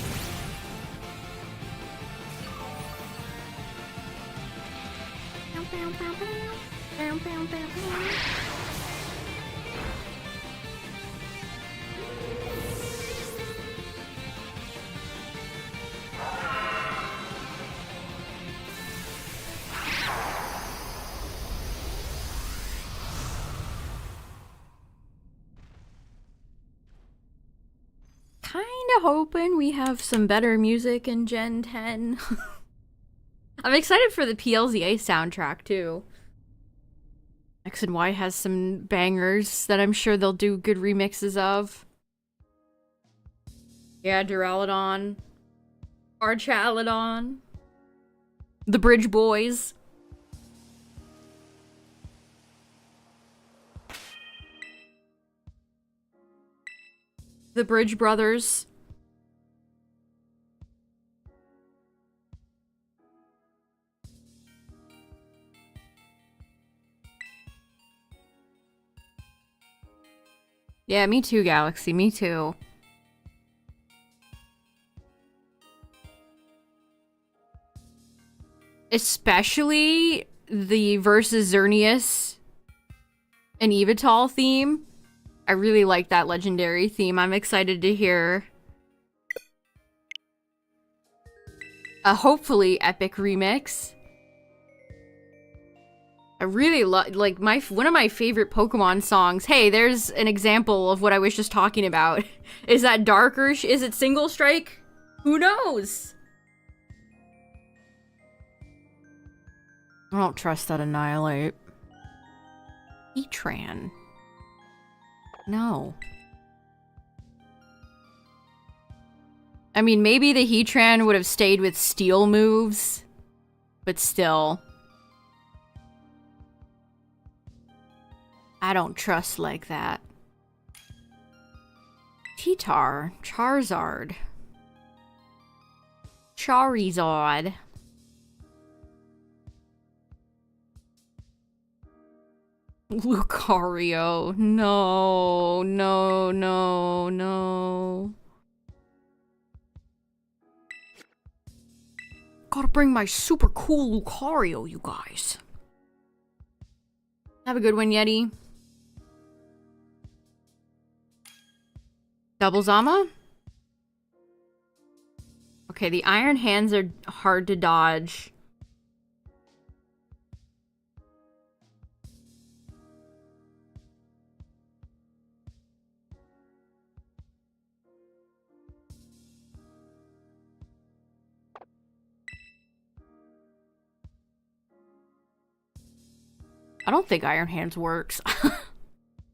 Hoping we have some better music in Gen 10. I'm excited for the PLZA soundtrack too. X and Y has some bangers that I'm sure they'll do good remixes of. Yeah, Duraludon. Archaludon. The Bridge Boys. The Bridge Brothers. Yeah, me too, Galaxy. Me too. Especially the versus Xerneas and Evital theme. I really like that legendary theme. I'm excited to hear a hopefully epic remix. I really like one of my favorite Pokemon songs. Hey, there's an example of what I was just talking about. Is that darker? Is it Single Strike? Who knows? I don't trust that Annihilate. Heatran. No. I mean, maybe the Heatran would have stayed with Steel moves, but still. I don't trust like that. Titar. Charizard. Charizard. Lucario. No, no, no, no. Gotta bring my super cool Lucario, you guys. Have a good one, Yeti. Double Zama? Okay, the Iron Hands are hard to dodge. I don't think Iron Hands works.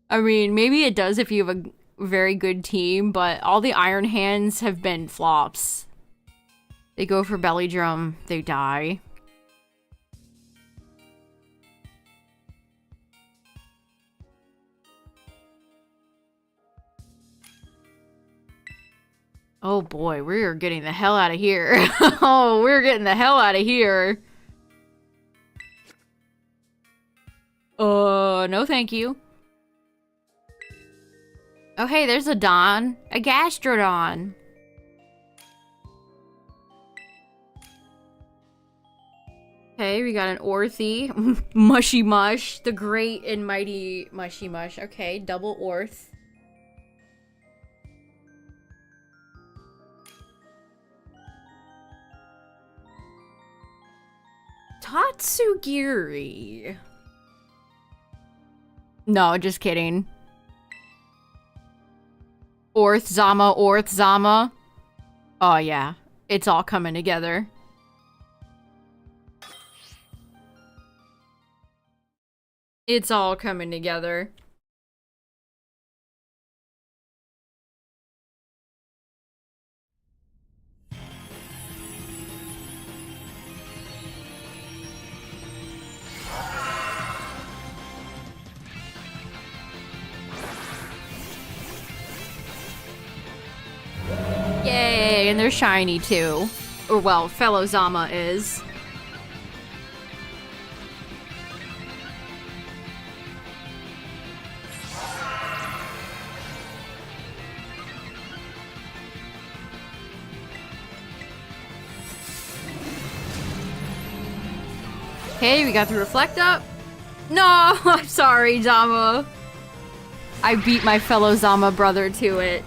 I mean, maybe it does if you have a very good team, but all the Iron Hands have been flops. They go for Belly Drum, they die. Oh boy, we're getting the hell out of here. Oh, we're getting the hell out of here. No thank you. Oh hey, there's a Don. A Gastrodon. Okay, we got an Orthy. Mushy Mush. The great and mighty Mushy Mush. Okay, double Orth. Tatsugiri. No, just kidding. Orth, Zama, Orth, Zama. Oh yeah, it's all coming together. It's all coming together. Yay, and they're shiny too. Or well, fellow Zama is. Okay, we got the Reflect Up. No, I'm sorry, Zama. I beat my fellow Zama brother to it.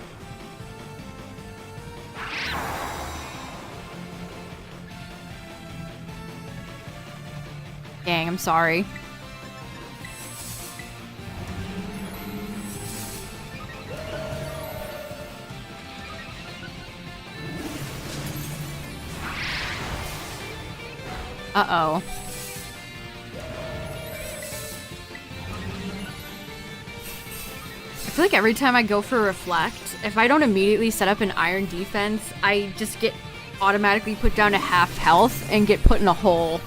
Dang, I'm sorry. Uh-oh. I feel like every time I go for Reflect, if I don't immediately set up an Iron Defense, I just get automatically put down to half health and get put in a hole.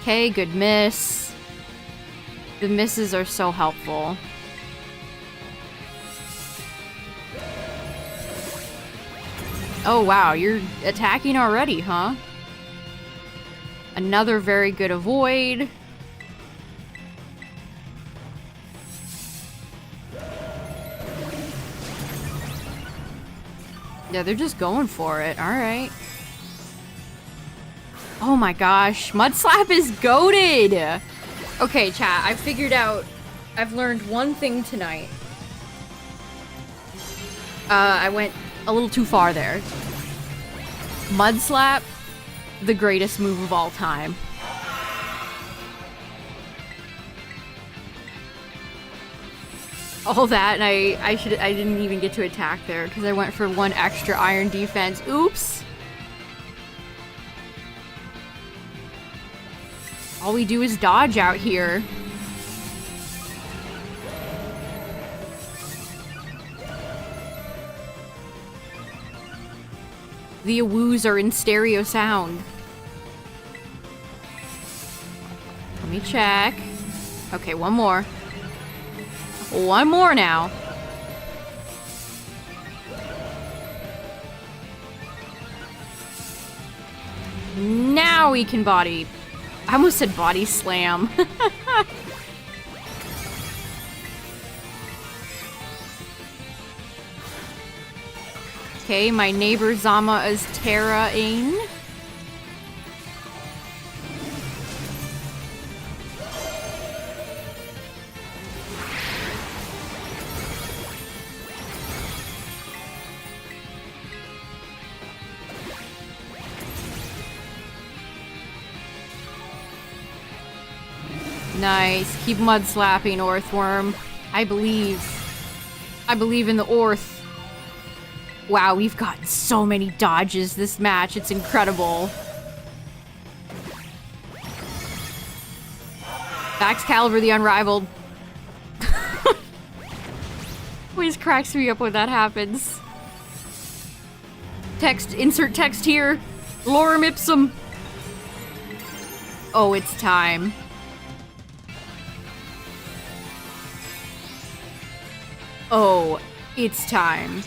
Okay, good miss. The misses are so helpful. Oh wow, you're attacking already, huh? Another very good avoid. Yeah, they're just going for it. Alright. Oh my gosh, Mudslap is goated! Okay, chat, I figured out... I've learned one thing tonight. I went a little too far there. Mud Slap, the greatest move of all time. All that, and I didn't even get to attack there because I went for one extra iron defense. Oops. All we do is dodge out here. The awoos are in stereo sound. Let me check. Okay, one more. One more now. Now we can body. I almost said body slam. Okay, my neighbor Zama is Tera-ing. Nice. Keep mud slapping, Orthworm. I believe. I believe in the Orth. Wow, we've gotten so many dodges this match. It's incredible. Baxcalibur the Unrivaled. Always cracks me up when that happens. Text, insert text here. Lorem ipsum. Oh, it's time. Oh, it's time.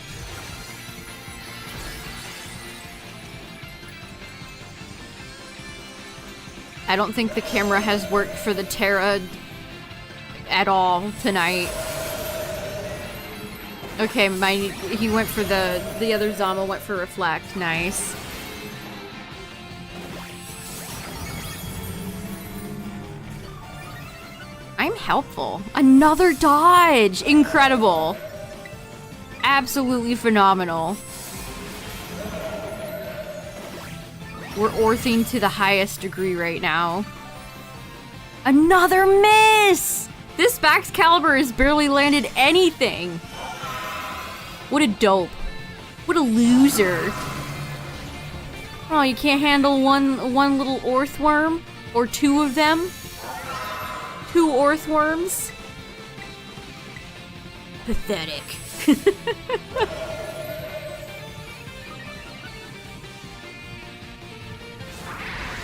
I don't think the camera has worked for the Tera at all tonight. Okay, he went for the other Zama went for Reflect. Nice. I'm helpful. Another dodge! Incredible. Absolutely phenomenal. We're orthing to the highest degree right now. Another miss! This Baxcalibur has barely landed anything. What a dope. What a loser. Oh, you can't handle one little Orthworm? Or two of them? Two Orthworms? Pathetic.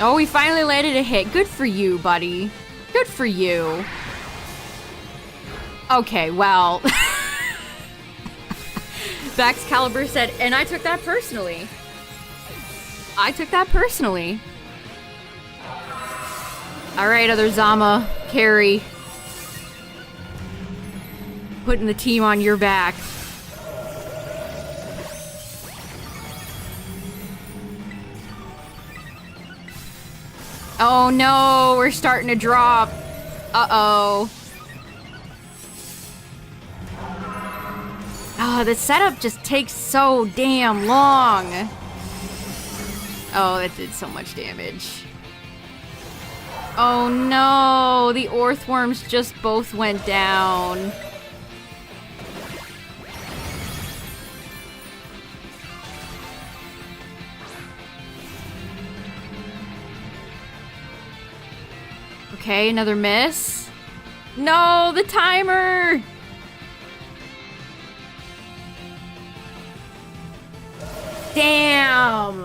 Oh, we finally landed a hit. Good for you, buddy. Good for you. Okay, well. Baxcalibur said, and I took that personally. I took that personally. Alright, other Zama, carry. Putting the team on your back. Oh no, we're starting to drop. Uh-oh. Oh, the setup just takes so damn long. Oh, that did so much damage. Oh no, the Orthworms just both went down. Okay, another miss. No, the timer! Damn!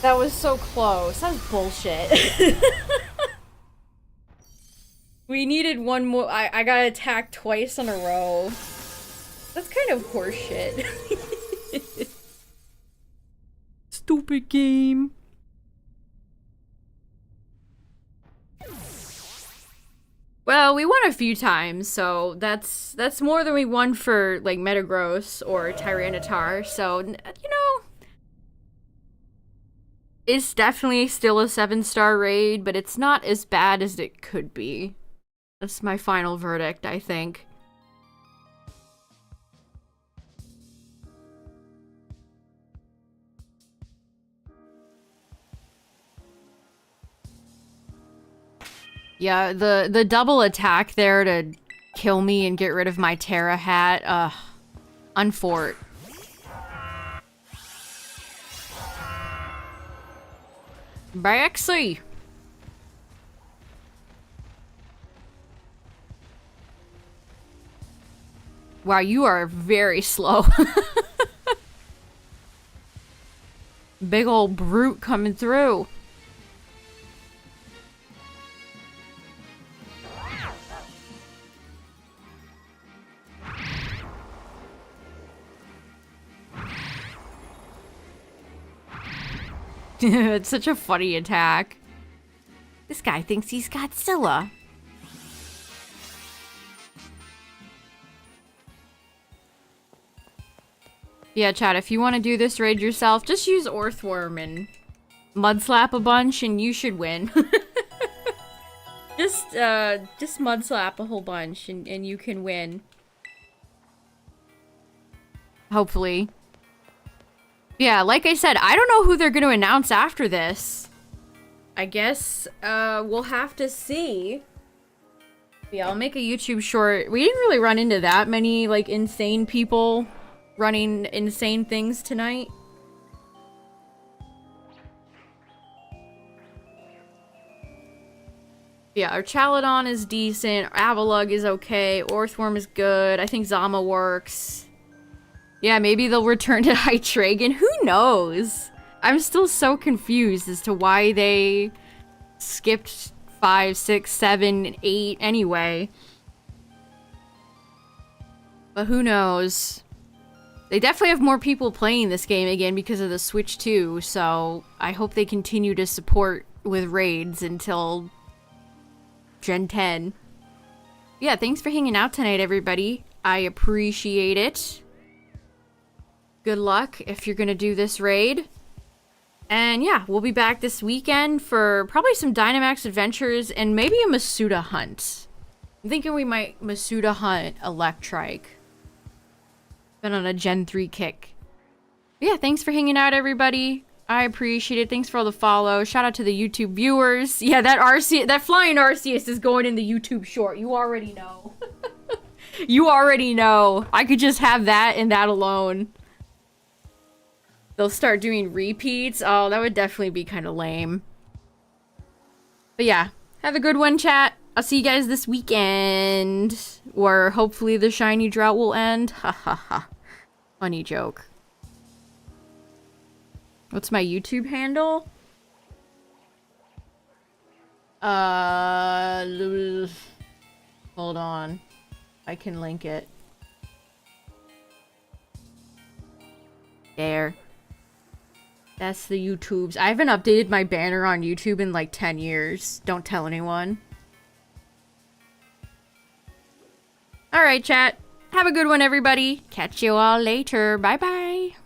That was so close. That was bullshit. We needed one more. I got attacked twice in a row. That's kind of horseshit. Stupid game. Well, we won a few times, so that's more than we won for, like, Metagross or Tyranitar, so, you know, it's definitely still a 7-star raid, but it's not as bad as it could be. That's my final verdict, I think. Yeah, the double attack there to kill me and get rid of my Tera hat. Unfort. Baxie. Wow, you are very slow. Big old brute coming through. It's such a funny attack. This guy thinks he's Godzilla. Yeah, chat, if you want to do this raid yourself, just use Orthworm and mudslap a bunch and you should win. just mudslap a whole bunch and you can win. Hopefully. Yeah, like I said, I don't know who they're going to announce after this. I guess we'll have to see. Yeah, I'll make a YouTube short. We didn't really run into that many, like, insane people running insane things tonight. Yeah, our Chaladon is decent. Avalug is okay. Orthworm is good. I think Zama works. Yeah, maybe they'll return to Hydreigon. Who knows? I'm still so confused as to why they skipped 5, 6, 7, 8 anyway. But who knows? They definitely have more people playing this game again because of the Switch 2, so I hope they continue to support with raids until Gen 10. Yeah, thanks for hanging out tonight, everybody. I appreciate it. Good luck if you're gonna do this raid. And yeah, we'll be back this weekend for probably some Dynamax adventures and maybe a Masuda hunt. I'm thinking we might Masuda hunt Electrike. Been on a Gen 3 kick. But yeah, thanks for hanging out, everybody. I appreciate it. Thanks for all the follows. Shout out to the YouTube viewers. Yeah, that flying Arceus is going in the YouTube short. You already know. You already know. I could just have that and that alone. They'll start doing repeats. Oh, that would definitely be kind of lame. But yeah, have a good one, chat. I'll see you guys this weekend. Or hopefully the shiny drought will end. Ha ha ha. Funny joke. What's my YouTube handle? Hold on. I can link it. There. That's the YouTubes. I haven't updated my banner on YouTube in like 10 years. Don't tell anyone. Alright, chat. Have a good one, everybody. Catch you all later. Bye-bye.